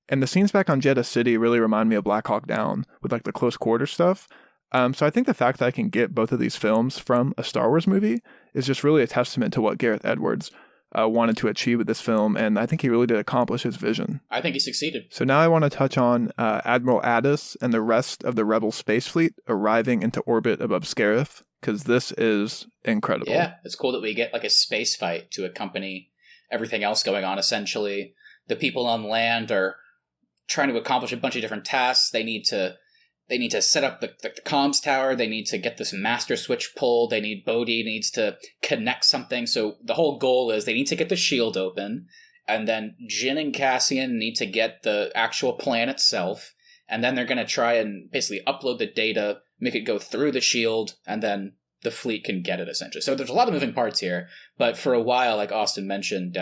And the scenes back on Jeddah City really remind me of Black Hawk Down with the close quarter stuff. So I think the fact that I can get both of these films from a Star Wars movie is just really a testament to what Gareth Edwards wanted to achieve with this film, and I think he really did accomplish his vision. I think he succeeded. So now I want to touch on Admiral Addis and the rest of the Rebel space fleet arriving into orbit above Scarif, because this is incredible. Yeah, it's cool that we get a space fight to accompany everything else going on, essentially. The people on land are trying to accomplish a bunch of different tasks. They need to set up the comms tower. They need to get this master switch pulled. Bodhi needs to connect something. So the whole goal is they need to get the shield open. And then Jyn and Cassian need to get the actual plan itself. And then they're going to try and basically upload the data, make it go through the shield, and then the fleet can get it, essentially. So there's a lot of moving parts here. But for a while, like Austin mentioned,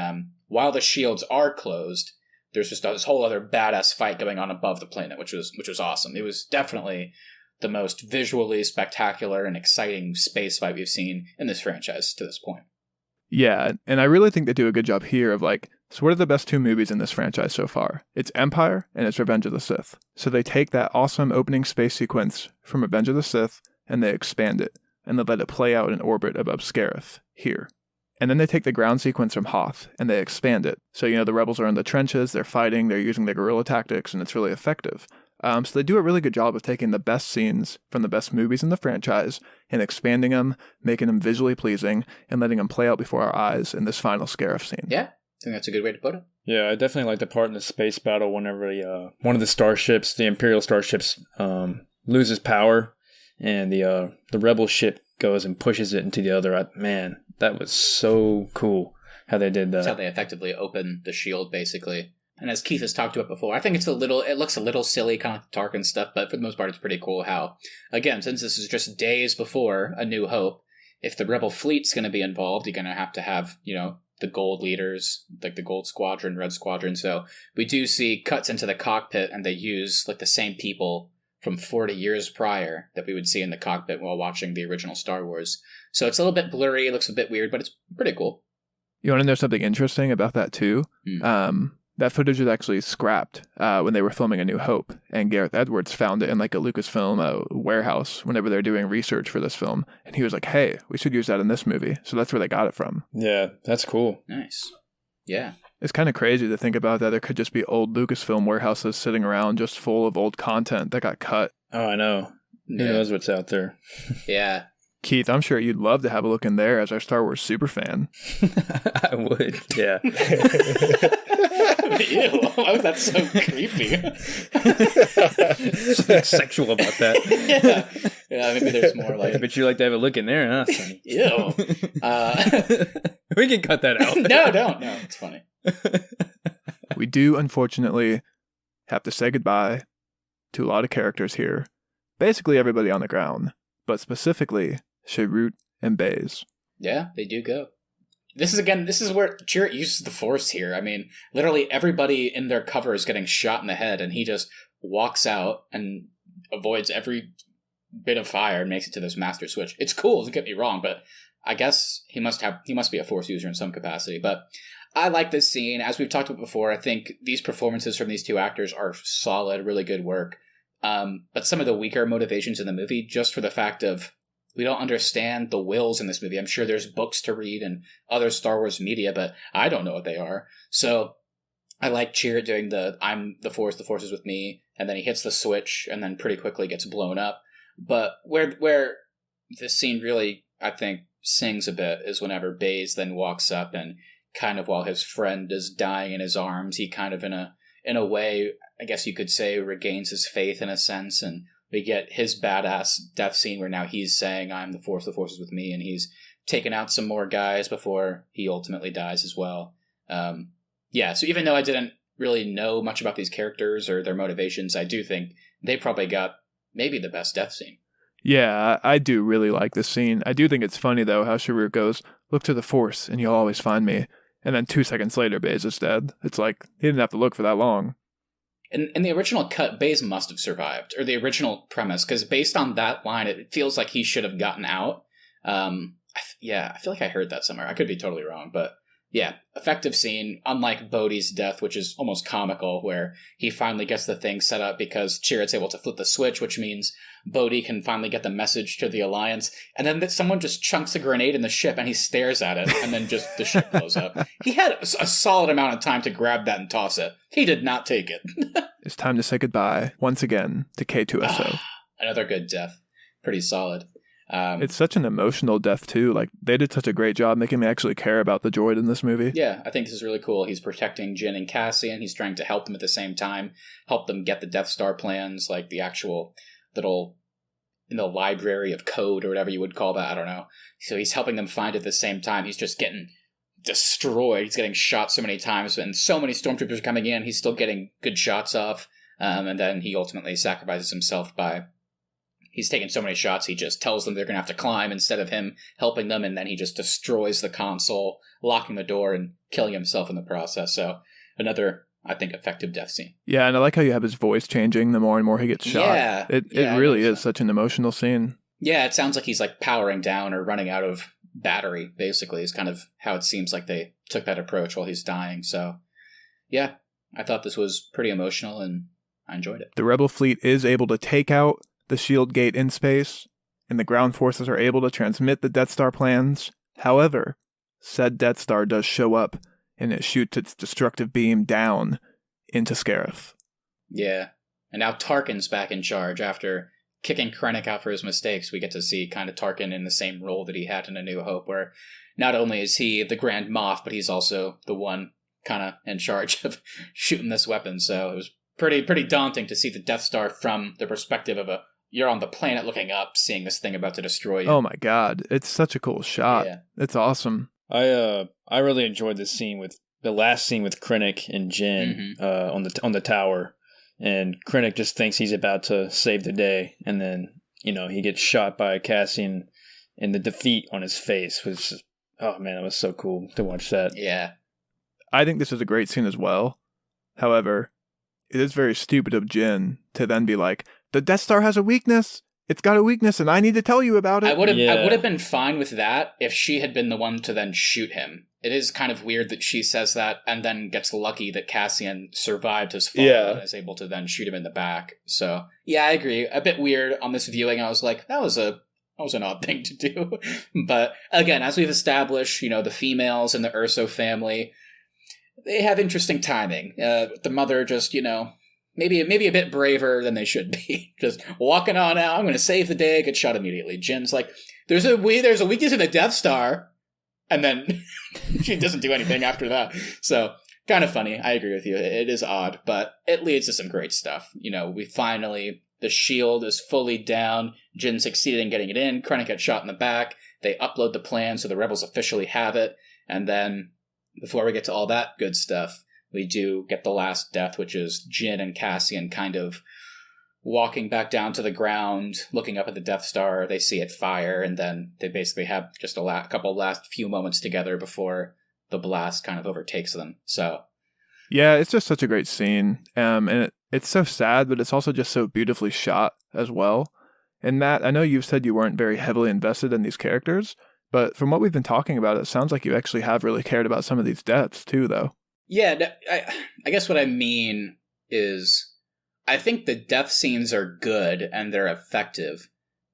while the shields are closed, there's just this whole other badass fight going on above the planet, which was awesome. It was definitely the most visually spectacular and exciting space fight we've seen in this franchise to this point. Yeah, and I really think they do a good job here of so what are the best two movies in this franchise so far? It's Empire and it's Revenge of the Sith. So they take that awesome opening space sequence from Revenge of the Sith and they expand it and they let it play out in orbit above Scarif here. And then they take the ground sequence from Hoth and they expand it. So, the rebels are in the trenches, they're fighting, they're using their guerrilla tactics, and it's really effective. So they do a really good job of taking the best scenes from the best movies in the franchise and expanding them, making them visually pleasing, and letting them play out before our eyes in this final Scarif scene. Yeah, I think that's a good way to put it. Yeah, I definitely like the part in the space battle whenever one of the starships, the Imperial starships, loses power, and the rebel ship goes and pushes it into the other. Man, that was so cool how they did that. That's how they effectively open the shield, basically. And as Keith has talked about before, I think it looks a little silly, kind of Tarkin stuff, but for the most part, it's pretty cool how, again, since this is just days before A New Hope, if the Rebel fleet's going to be involved, you're going to have, the gold leaders, like the gold squadron, red squadron. So we do see cuts into the cockpit, and they use like the same people from 40 years prior that we would see in the cockpit while watching the original Star Wars. So it's a little bit blurry, it looks a bit weird, but it's pretty cool. You want to know something interesting about that too? That footage was actually scrapped when they were filming A New Hope, and Gareth Edwards found it in like a Lucasfilm warehouse whenever they're doing research for this film, and he was like, hey, we should use that in this movie. So that's where they got it from. Yeah, that's cool. Nice. Yeah. It's kind of crazy to think about that. There could just be old Lucasfilm warehouses sitting around just full of old content that got cut. Oh, I know. Who knows what's out there? Yeah. Keith, I'm sure you'd love to have a look in there as our Star Wars super fan. I would, yeah. Ew, why was that so creepy? Something sexual about that. Yeah, maybe there's more like... But you like to have a look in there, huh, Sonny? Ew. We can cut that out. No, don't. No, it's funny. We do, unfortunately, have to say goodbye to a lot of characters here. Basically everybody on the ground, but specifically Chirrut and Baze. Yeah, they do go. This is where Chirrut uses the Force here. I mean, literally everybody in their cover is getting shot in the head, and he just walks out and avoids every bit of fire and makes it to this master switch. It's cool, don't get me wrong, but I guess he must be a Force user in some capacity. But I like this scene. As we've talked about before, I think these performances from these two actors are solid, really good work. But some of the weaker motivations in the movie, just for the fact of we don't understand the wills in this movie. I'm sure there's books to read and other Star Wars media, but I don't know what they are. So I like Chirrut doing I'm the Force is with me, and then he hits the switch and then pretty quickly gets blown up. But where this scene really, I think, sings a bit is whenever Baze then walks up and kind of while his friend is dying in his arms, he kind of in a way, I guess you could say, regains his faith in a sense, and we get his badass death scene where now he's saying, I'm the Force is with me, and he's taken out some more guys before he ultimately dies as well. So even though I didn't really know much about these characters or their motivations, I do think they probably got maybe the best death scene. Yeah, I do really like this scene. I do think it's funny, though, how Chirrut goes, look to the Force, and you'll always find me. And then 2 seconds later, Baze is dead. It's like, he didn't have to look for that long. In the original cut, Baze must have survived, or the original premise, because based on that line, it feels like he should have gotten out. I feel like I heard that somewhere. I could be totally wrong, but yeah, effective scene, unlike Bodhi's death, which is almost comical, where he finally gets the thing set up because Chirrut's able to flip the switch, which means Bodhi can finally get the message to the Alliance, and then someone just chunks a grenade in the ship, and he stares at it, and then just the ship blows up. He had a solid amount of time to grab that and toss it. He did not take it. It's time to say goodbye, once again, to K2SO. Another good death. Pretty solid. It's such an emotional death, too. Like, they did such a great job making me actually care about the droid in this movie. Yeah, I think this is really cool. He's protecting Jyn and Cassian. He's trying to help them at the same time, help them get the Death Star plans, like the actual little, in the library of code or whatever you would call that. I don't know. So he's helping them find it at the same time. He's just getting destroyed. He's getting shot so many times, and so many stormtroopers are coming in. He's still getting good shots off. And then he ultimately sacrifices himself by... He's taken so many shots, he just tells them they're going to have to climb instead of him helping them, and then he just destroys the console, locking the door and killing himself in the process. So another, I think, effective death scene. Yeah, and I like how you have his voice changing the more and more he gets shot. Yeah. It really is such an emotional scene. Yeah, it sounds like he's like powering down or running out of battery, basically, is kind of how it seems like they took that approach while he's dying. So, yeah, I thought this was pretty emotional, and I enjoyed it. The Rebel fleet is able to take out the shield gate in space, and the ground forces are able to transmit the Death Star plans. However, said Death Star does show up, and it shoots its destructive beam down into Scarif. Yeah. And now Tarkin's back in charge after kicking Krennic out for his mistakes. We get to see kind of Tarkin in the same role that he had in A New Hope, where not only is he the Grand Moff, but he's also the one kind of in charge of shooting this weapon. So it was pretty daunting to see the Death Star from the perspective of you're on the planet looking up, seeing this thing about to destroy you. Oh my god, it's such a cool shot. Yeah. It's awesome. I really enjoyed this scene with the last scene with Krennic and Jyn on the tower. And Krennic just thinks he's about to save the day, and then, he gets shot by Cassian, and the defeat on his face was just, oh man, it was so cool to watch that. Yeah. I think this is a great scene as well. However, it is very stupid of Jyn to then be like, the Death Star has a weakness. It's got a weakness, and I need to tell you about it. I would have been fine with that if she had been the one to then shoot him. It is kind of weird that she says that and then gets lucky that Cassian survived his fall and is able to then shoot him in the back. So, yeah, I agree. A bit weird on this viewing. I was like, that was an odd thing to do. But again, as we've established, the females in the Urso family, they have interesting timing. The mother just, maybe a bit braver than they should be. Just walking on out, I'm going to save the day, get shot immediately. Jin's like, there's a weakness in the Death Star. And then she doesn't do anything after that. So, kind of funny. I agree with you. It is odd, but it leads to some great stuff. The shield is fully down. Jyn succeeded in getting it in. Krennic got shot in the back. They upload the plan, so the rebels officially have it. And then, before we get to all that good stuff, we do get the last death, which is Jyn and Cassian kind of walking back down to the ground, looking up at the Death Star. They see it fire, and then they basically have just a couple last few moments together before the blast kind of overtakes them. So, yeah, it's just such a great scene, and it's so sad, but it's also just so beautifully shot as well. And Matt, I know you've said you weren't very heavily invested in these characters, but from what we've been talking about, it sounds like you actually have really cared about some of these deaths too, though. Yeah, I guess what I mean is, I think the death scenes are good and they're effective.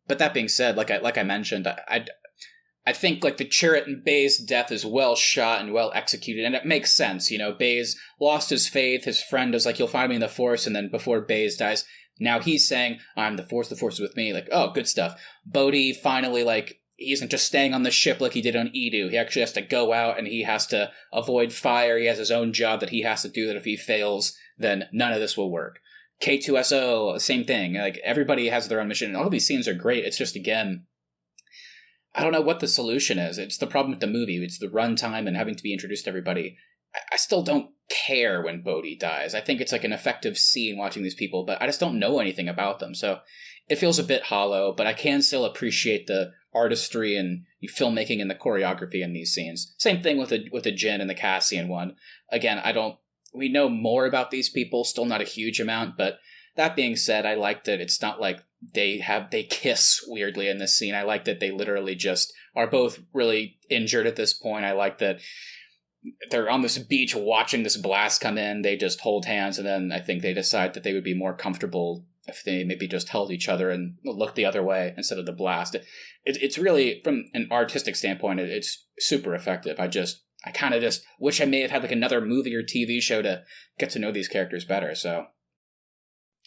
But that being said, like I mentioned, I think like the Chirrut and Bae's death is well shot and well executed, and it makes sense. Bae's lost his faith. His friend is like, "You'll find me in the Force," and then before Bae's dies, now he's saying, "I'm the Force is with me." Like, oh, good stuff. Bodhi finally, like, he isn't just staying on the ship like he did on Edu. He actually has to go out and he has to avoid fire. He has his own job that he has to do, that if he fails, then none of this will work. K2SO, same thing. Like, everybody has their own mission, and all of these scenes are great. It's just, again, I don't know what the solution is. It's the problem with the movie. It's the runtime and having to be introduced to everybody. I still don't care when Bodhi dies. I think it's like an effective scene watching these people, but I just don't know anything about them. So it feels a bit hollow, but I can still appreciate the artistry and filmmaking and the choreography in these scenes. Same thing with the Jyn and the Cassian one. Again, we know more about these people, still not a huge amount, but that being said, I like that it's not like they kiss weirdly in this scene. I like that they literally just are both really injured at this point. I like that they're on this beach watching this blast come in. They just hold hands, and then I think they decide that they would be more comfortable if they maybe just held each other and looked the other way instead of the blast. It's really, from an artistic standpoint, it's super effective. I kind of just wish I may have had like another movie or TV show to get to know these characters better. So,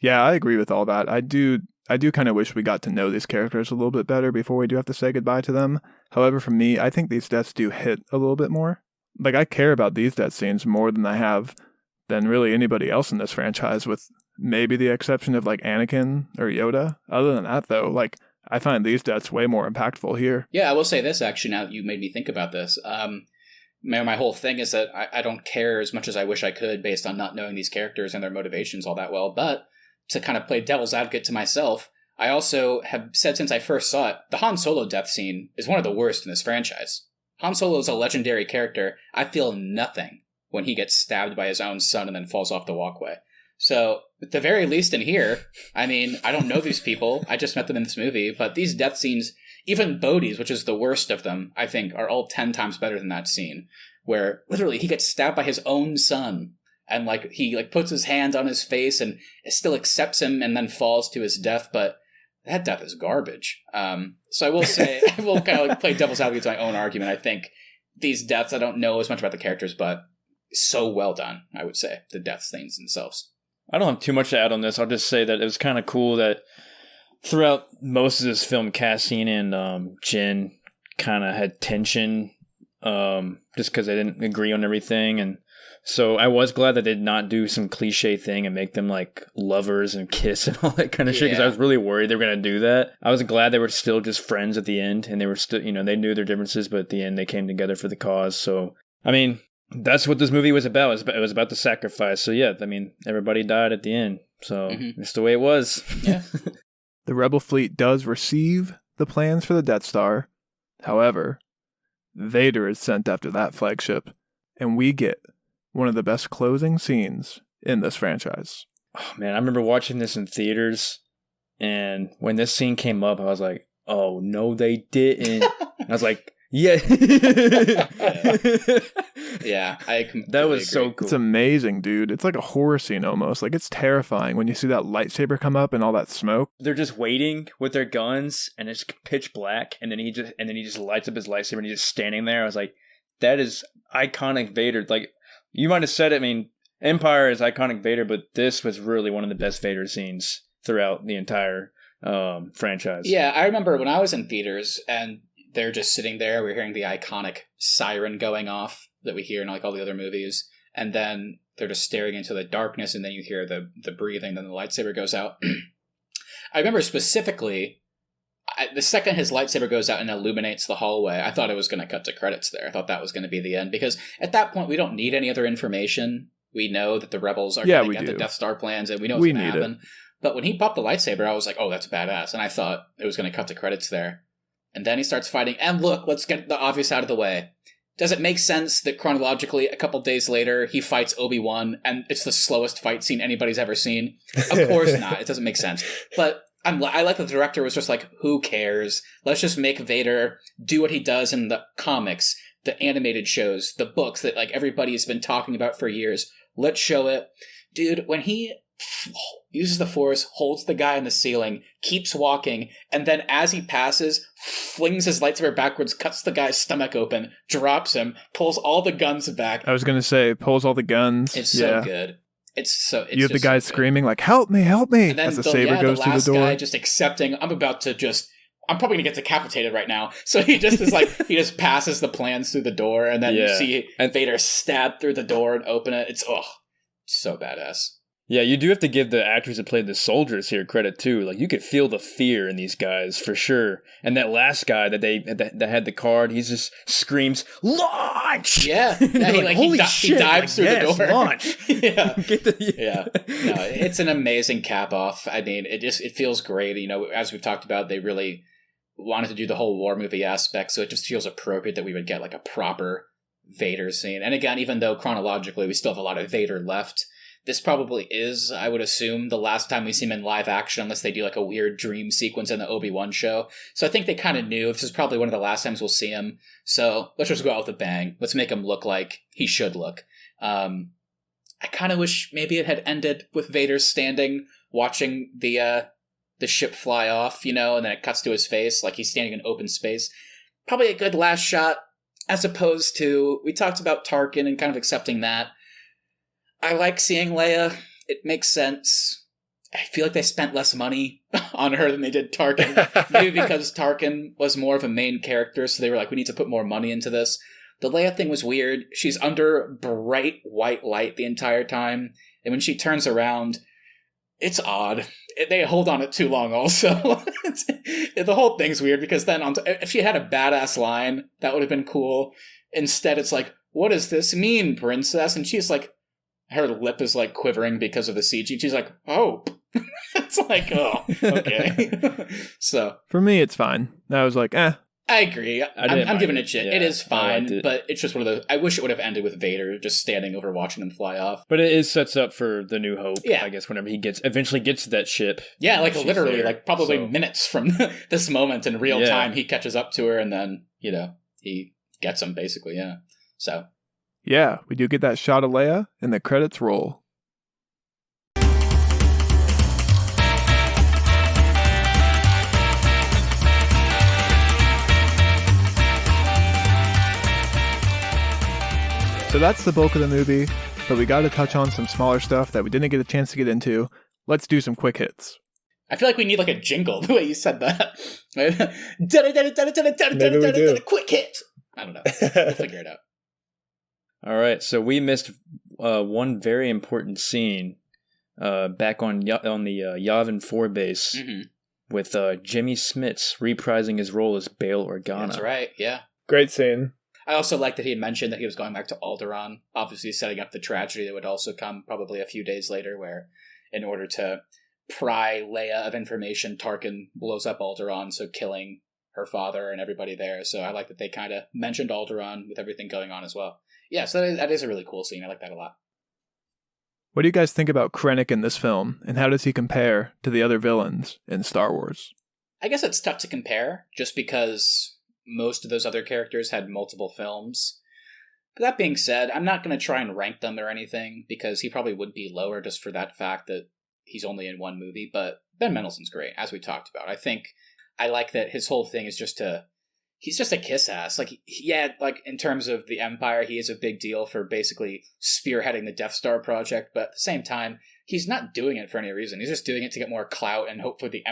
yeah, I agree with all that. I do kind of wish we got to know these characters a little bit better before we do have to say goodbye to them. However, for me, I think these deaths do hit a little bit more. Like, I care about these death scenes more than I have than really anybody else in this franchise, with maybe the exception of like Anakin or Yoda. Other than that, though, like, I find these deaths way more impactful here. Yeah, I will say this, actually, now that you made me think about this. My whole thing is that I don't care as much as I wish I could based on not knowing these characters and their motivations all that well. But to kind of play devil's advocate to myself, I also have said since I first saw it, the Han Solo death scene is one of the worst in this franchise. Han Solo is a legendary character. I feel nothing when he gets stabbed by his own son and then falls off the walkway. So, at the very least in here, I mean, I don't know these people. I just met them in this movie. But these death scenes, even Bodhi's, which is the worst of them, I think, are all 10 times better than that scene. Where, literally, he gets stabbed by his own son. And, like, he, like, puts his hand on his face and still accepts him and then falls to his death. But that death is garbage. So I will say, I will kind of like play devil's advocate to my own argument. I think these deaths. I don't know as much about the characters, but so well done, I would say, the death scenes themselves. I don't have too much to add on this. I'll just say that it was kind of cool that throughout most of this film, Cassian and Jin kind of had tension just because they didn't agree on everything. And so I was glad that they did not do some cliche thing and make them like lovers and kiss and all that kind of shit, because I was really worried they were going to do that. I was glad they were still just friends at the end, and they were still, they knew their differences, but at the end they came together for the cause. So, I mean, that's what this movie was about. It was about the sacrifice. So yeah, I mean, everybody died at the end. So it's the way it was. Yeah. The Rebel fleet does receive the plans for the Death Star. However, Vader is sent after that flagship, and we get one of the best closing scenes in this franchise. Oh man, I remember watching this in theaters, and when this scene came up, I was like, oh no, they didn't. I was like, yeah. Yeah, I completely That was agree. so cool. It's amazing, dude. It's like a horror scene almost. Like, it's terrifying when you see that lightsaber come up and all that smoke. They're just waiting with their guns, and it's pitch black, and then he just lights up his lightsaber, and he's just standing there. I was like, that is iconic Vader. Like, you might have said it, I mean, Empire is iconic Vader, but this was really one of the best Vader scenes throughout the entire franchise. Yeah, I remember when I was in theaters and they're just sitting there, we're hearing the iconic siren going off that we hear in like all the other movies, and then they're just staring into the darkness, and then you hear the breathing, then the lightsaber goes out. I remember specifically, the second his lightsaber goes out and illuminates the hallway, I thought it was going to cut to credits there. I thought that was going to be the end, because at that point we don't need any other information. We know that the rebels are going to get the Death Star plans, and we know what's going to happen. But when he popped the lightsaber, I was like, oh, that's badass. And I thought it was going to cut to credits there. And then he starts fighting. And look, let's get the obvious out of the way. Does it make sense that chronologically, a couple days later, he fights Obi-Wan, and it's the slowest fight scene anybody's ever seen? Of course not. It doesn't make sense. But I like that the director was just like, who cares? Let's just make Vader do what he does in the comics, the animated shows, the books that like everybody's been talking about for years. Let's show it. Dude, when he uses the Force, holds the guy on the ceiling, keeps walking, and then as he passes, flings his lightsaber backwards, cuts the guy's stomach open, drops him, pulls all the guns back. I was going to say, pulls all the guns. It's so good. You have the guy screaming like, help me, and then as the saber goes through the door. Guy just accepting, I'm probably going to get decapitated right now. So he just is like, he just passes the plans through the door, and then you see Vader stab through the door and open it. It's so badass. Yeah, you do have to give the actors that played the soldiers here credit too. Like, you could feel the fear in these guys for sure. And that last guy that had the card, he just screams, "Launch!" Yeah, he dives through the door. Launch! Yeah, no, it's an amazing cap off. I mean, it feels great. As we've talked about, they really wanted to do the whole war movie aspect, so it just feels appropriate that we would get like a proper Vader scene. And again, even though chronologically we still have a lot of Vader left, this probably is, I would assume, the last time we see him in live action, unless they do like a weird dream sequence in the Obi-Wan show. So I think they kind of knew this is probably one of the last times we'll see him. So let's just go out with a bang. Let's make him look like he should look. I kind of wish maybe it had ended with Vader standing, watching the ship fly off, and then it cuts to his face, like he's standing in open space. Probably a good last shot, as opposed to, we talked about Tarkin and kind of accepting that. I like seeing Leia. It makes sense. I feel like they spent less money on her than they did Tarkin. Maybe because Tarkin was more of a main character, so they were like, we need to put more money into this. The Leia thing was weird. She's under bright white light the entire time, and when she turns around, it's odd. They hold on it too long also. The whole thing's weird, because then if she had a badass line, that would have been cool. Instead, it's like, what does this mean, princess? And she's like, her lip is like quivering because of the CG. She's like, oh. It's like, oh, okay. So for me, it's fine. I was like, I agree. I'm giving it shit. Yeah, it is fine, but it's just one of those. I wish it would have ended with Vader just standing over watching them fly off. But it sets up for the New Hope. Yeah. I guess whenever he eventually gets to that ship. Yeah, like literally, there, like probably minutes from this moment in real time, he catches up to her, and then he gets him basically. Yeah. So. Yeah, we do get that shot of Leia, and the credits roll. So that's the bulk of the movie, but we got to touch on some smaller stuff that we didn't get a chance to get into. Let's do some quick hits. I feel like we need like a jingle the way you said that. Maybe we do. Quick hit. I don't know. We'll figure it out. All right, so we missed one very important scene back on the Yavin 4 base with Jimmy Smits reprising his role as Bail Organa. That's right, yeah. Great scene. I also like that he had mentioned that he was going back to Alderaan, obviously setting up the tragedy that would also come probably a few days later, where in order to pry Leia of information, Tarkin blows up Alderaan, so killing her father and everybody there. So I like that they kind of mentioned Alderaan with everything going on as well. Yeah, so that is a really cool scene. I like that a lot. What do you guys think about Krennic in this film, and how does he compare to the other villains in Star Wars? I guess it's tough to compare, just because most of those other characters had multiple films. But that being said, I'm not going to try and rank them or anything, because he probably would be lower just for that fact that he's only in one movie. But Ben Mendelsohn's great, as we talked about. I like that his whole thing is he's just a kiss ass. Like, yeah, like in terms of the Empire, he is a big deal for basically spearheading the Death Star project. But at the same time, he's not doing it for any reason. He's just doing it to get more clout and hopefully the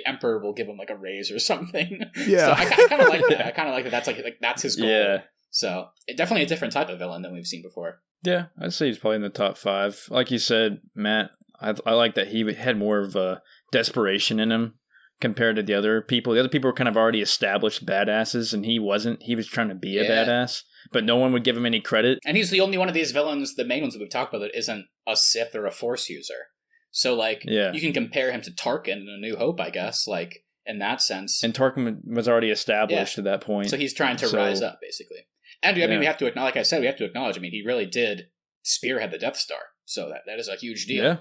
Emperor will give him like a raise or something. Yeah. So I kind of like that. I kind of like that. That's like that's his goal. Yeah. So definitely a different type of villain than we've seen before. Yeah, I'd say he's probably in the top 5. Like you said, Matt, I like that he had more of a desperation in him compared to the other people. The other people were kind of already established badasses, and he wasn't. He was trying to be a badass, but no one would give him any credit. And he's the only one of these villains, the main ones that we've talked about, that isn't a Sith or a Force user. So, like, you can compare him to Tarkin in A New Hope, I guess, like, in that sense. And Tarkin was already established at that point. So he's trying to rise up, basically. And, I mean, we have to, like I said, we have to acknowledge, I mean, he really did spearhead the Death Star. So that is a huge deal. Yeah.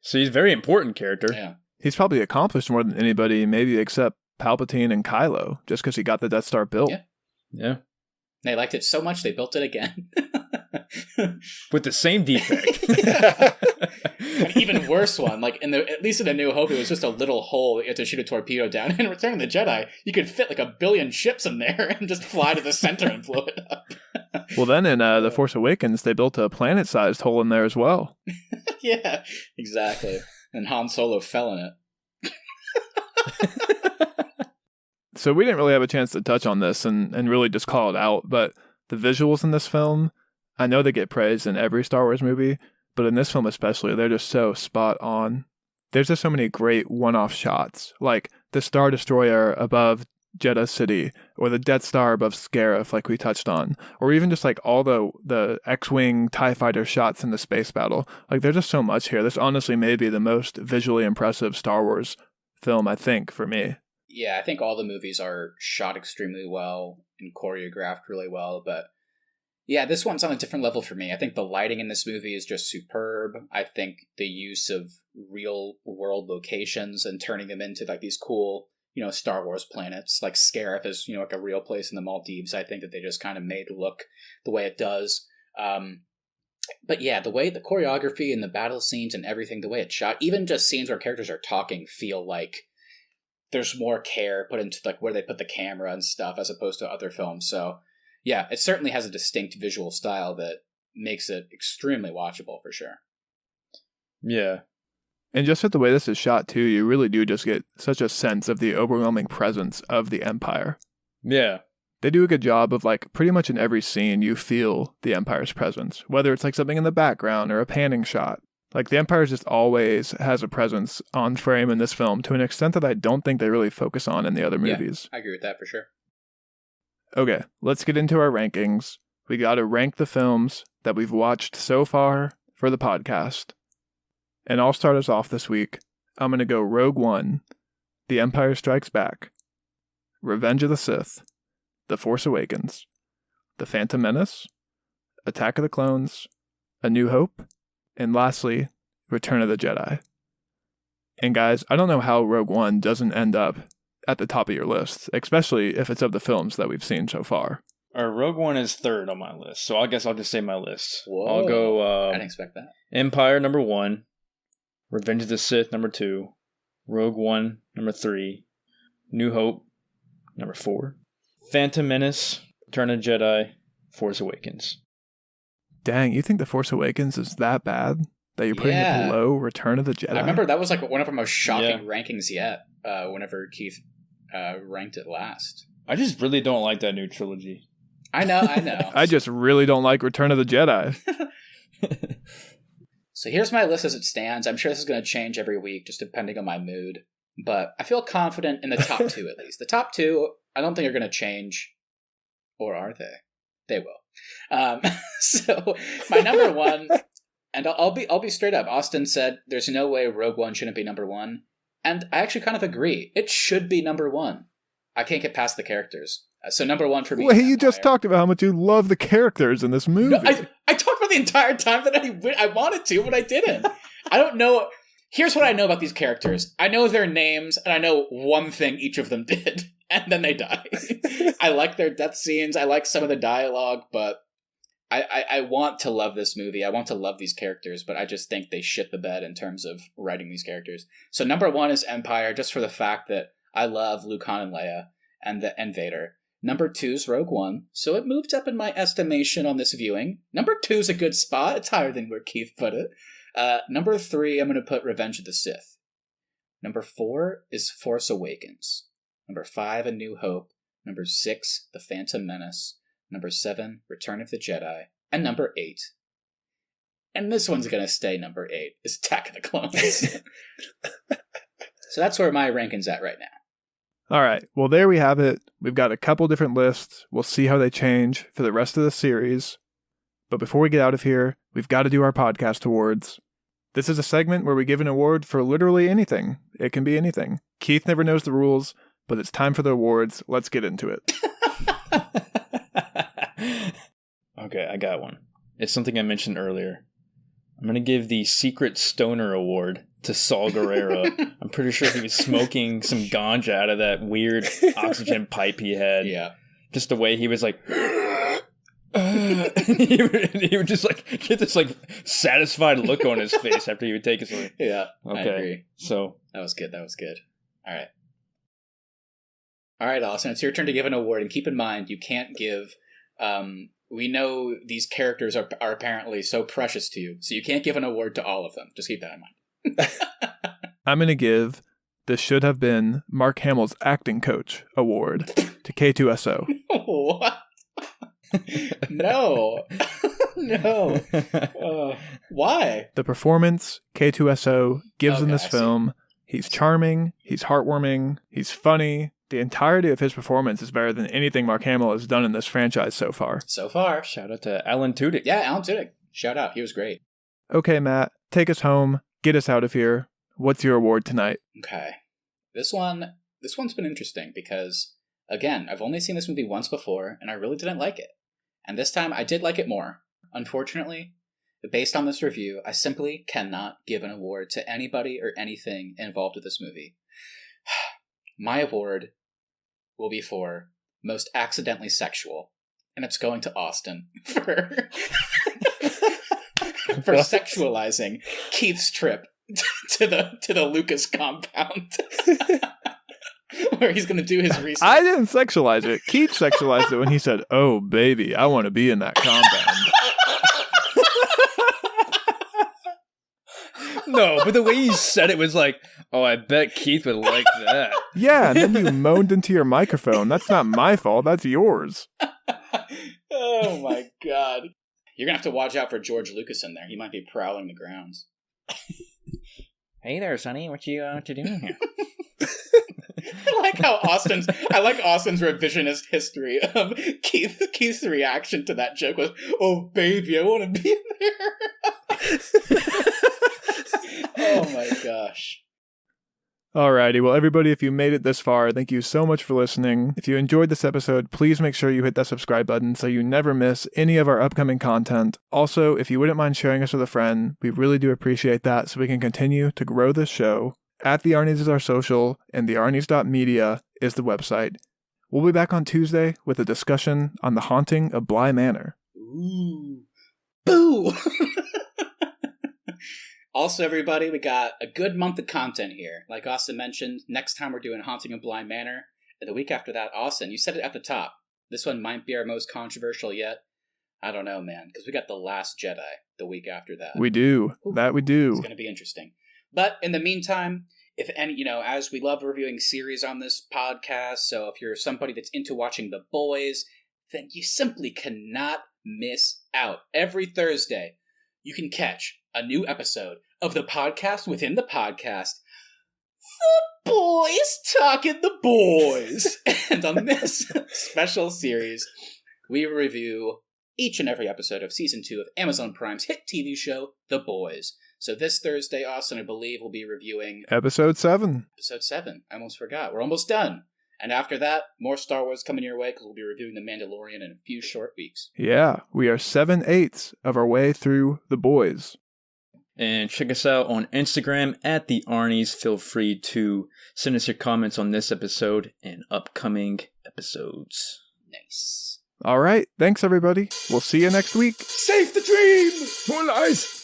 So he's a very important character. Yeah. He's probably accomplished more than anybody, maybe except Palpatine and Kylo, just because he got the Death Star built. Yeah. They liked it so much they built it again. With the same defect. An even worse one. Like, at least in A New Hope, it was just a little hole that you had to shoot a torpedo down. In Return of the Jedi, you could fit like 1 billion ships in there and just fly to the center and blow it up. Well, then in The Force Awakens, they built a planet-sized hole in there as well. Yeah, exactly. And Han Solo fell in it. So we didn't really have a chance to touch on this and really just call it out, but the visuals in this film, I know they get praised in every Star Wars movie, but in this film especially, they're just so spot on. There's just so many great one-off shots, like the Star Destroyer above Jeddah City, or the Death Star above Scarif, like we touched on, or even just like all the X-Wing TIE Fighter shots in the space battle. Like, there's just so much here. This honestly may be the most visually impressive Star Wars film, I think, for me. Yeah, I think all the movies are shot extremely well and choreographed really well, but yeah, this one's on a different level for me. I think the lighting in this movie is just superb. I think the use of real world locations and turning them into like these cool, Star Wars planets, like Scarif is, like a real place in the Maldives. I think that they just kind of made look the way it does. But yeah, the way the choreography and the battle scenes and everything, the way it's shot, even just scenes where characters are talking feel like there's more care put into like where they put the camera and stuff as opposed to other films. So yeah, it certainly has a distinct visual style that makes it extremely watchable for sure. Yeah. And just with the way this is shot too, you really do just get such a sense of the overwhelming presence of the Empire. Yeah. They do a good job of like pretty much in every scene you feel the Empire's presence, whether it's like something in the background or a panning shot. Like, the Empire just always has a presence on frame in this film to an extent that I don't think they really focus on in the other movies. I agree with that for sure. Okay, let's get into our rankings. We got to rank the films that we've watched so far for the podcast. And I'll start us off this week. I'm going to go Rogue One, The Empire Strikes Back, Revenge of the Sith, The Force Awakens, The Phantom Menace, Attack of the Clones, A New Hope, and lastly, Return of the Jedi. And guys, I don't know how Rogue One doesn't end up at the top of your list, especially if it's of the films that we've seen so far. Rogue One is third on my list, so I guess I'll just say my list. Whoa. I'll go... I didn't expect that. Empire, number 1. Revenge of the Sith, number 2. Rogue One, number 3. New Hope, number 4. Phantom Menace, Return of the Jedi, Force Awakens. Dang, you think The Force Awakens is that bad that you're putting it below Return of the Jedi? I remember that was like one of our most shocking rankings yet. Whenever Keith ranked it last. I just really don't like that new trilogy. I know. I just really don't like Return of the Jedi. So here's my list as it stands. I'm sure this is going to change every week, just depending on my mood. But I feel confident in the top two, at least. The top two, I don't think are going to change. Or are they? They will. So my number one, and I'll be straight up. Austin said there's no way Rogue One shouldn't be number one. And I actually kind of agree. It should be number one. I can't get past the characters. So number one for me. Wait, you just talked about how much you love the characters in this movie. No, I talked about the entire time that I wanted to, but I didn't. I don't know. Here's what I know about these characters. I know their names, and I know one thing each of them did, and then they die. I like their death scenes. I like some of the dialogue, but I want to love this movie. I want to love these characters, but I just think they shit the bed in terms of writing these characters. So number one is Empire, just for the fact that I love Luke, Han, and Leia, and Vader. Number two is Rogue One, so it moved up in my estimation on this viewing. Number two is a good spot. It's higher than where Keith put it. Number three, I'm going to put Revenge of the Sith. Number four is Force Awakens. Number five, A New Hope. Number six, The Phantom Menace. Number seven, Return of the Jedi. And number eight, and this one's going to stay number eight, is Attack of the Clones. So that's where my ranking's at right now. All right. Well, there we have it. We've got a couple different lists. We'll see how they change for the rest of the series. But before we get out of here, we've got to do our podcast awards. This is a segment where we give an award for literally anything. It can be anything. Keith never knows the rules, but it's time for the awards. Let's get into it. Okay, I got one. It's something I mentioned earlier. I'm going to give the Secret Stoner Award to Saul Guerrero. I'm pretty sure he was smoking some ganja out of that weird oxygen pipe he had. Yeah. Just the way he was like... he would just like get this like satisfied look on his face after he would take his away. Yeah, okay. I agree. So that was good. All right, Austin, it's your turn to give an award, and keep in mind you can't give we know these characters are apparently so precious to you, so you can't give an award to all of them. Just keep that in mind. I'm going to give the Should Have Been Mark Hamill's Acting Coach Award to K2SO. What? No. No. Why? The performance K2SO gives in this film, he's charming, he's heartwarming, he's funny. The entirety of his performance is better than anything Mark Hamill has done in this franchise so far. Shout out to Alan Tudyk. Yeah, Alan Tudyk. Shout out. He was great. Okay, Matt, take us home. Get us out of here. What's your award tonight? Okay. This one's been interesting because, again, I've only seen this movie once before, and I really didn't like it. And this time, I did like it more. Unfortunately, based on this review, I simply cannot give an award to anybody or anything involved with this movie. My award will be for Most Accidentally Sexual, and it's going to Austin for sexualizing Keith's trip to the Lucas compound. Where he's going to do his research. I didn't sexualize it. Keith sexualized it when he said, "Oh, baby, I want to be in that compound." No, but the way you said it was like, oh, I bet Keith would like that. Yeah, and then you moaned into your microphone. That's not my fault. That's yours. Oh, my God. You're going to have to watch out for George Lucas in there. He might be prowling the grounds. Hey there, Sonny. What you doing here? I like Austin's revisionist history of Keith's reaction to that joke was, "Oh baby, I want to be there." Oh my gosh. Alrighty, well everybody, if you made it this far, thank you so much for listening. If you enjoyed this episode, please make sure you hit that subscribe button so you never miss any of our upcoming content. Also, if you wouldn't mind sharing us with a friend, we really do appreciate that so we can continue to grow this show. At the Arnies is our social, and the Arnies.media is the website. We'll be back on Tuesday with a discussion on The Haunting of Bly Manor. Ooh. Boo! Also, everybody, we got a good month of content here. Like Austin mentioned, next time we're doing Haunting of Bly Manor. And the week after that, Austin, you said it at the top. This one might be our most controversial yet. I don't know, man, because we got The Last Jedi the week after that. We do. Ooh, that we do. It's going to be interesting. But in the meantime, if any, as we love reviewing series on this podcast, so if you're somebody that's into watching The Boys, then you simply cannot miss out. Every Thursday, you can catch a new episode of the podcast within the podcast, The Boys Talking the Boys. And on this special series, we review each and every episode of Season 2 of Amazon Prime's hit TV show, The Boys. So this Thursday, Austin, I believe, we'll be reviewing... Episode 7. Episode 7. I almost forgot. We're almost done. And after that, more Star Wars coming your way, because we'll be reviewing The Mandalorian in a few short weeks. Yeah, we are 7/8 of our way through The Boys. And check us out on Instagram at the Arnies. Feel free to send us your comments on this episode and upcoming episodes. Nice. All right, thanks everybody. We'll see you next week. Save the dream! More lies!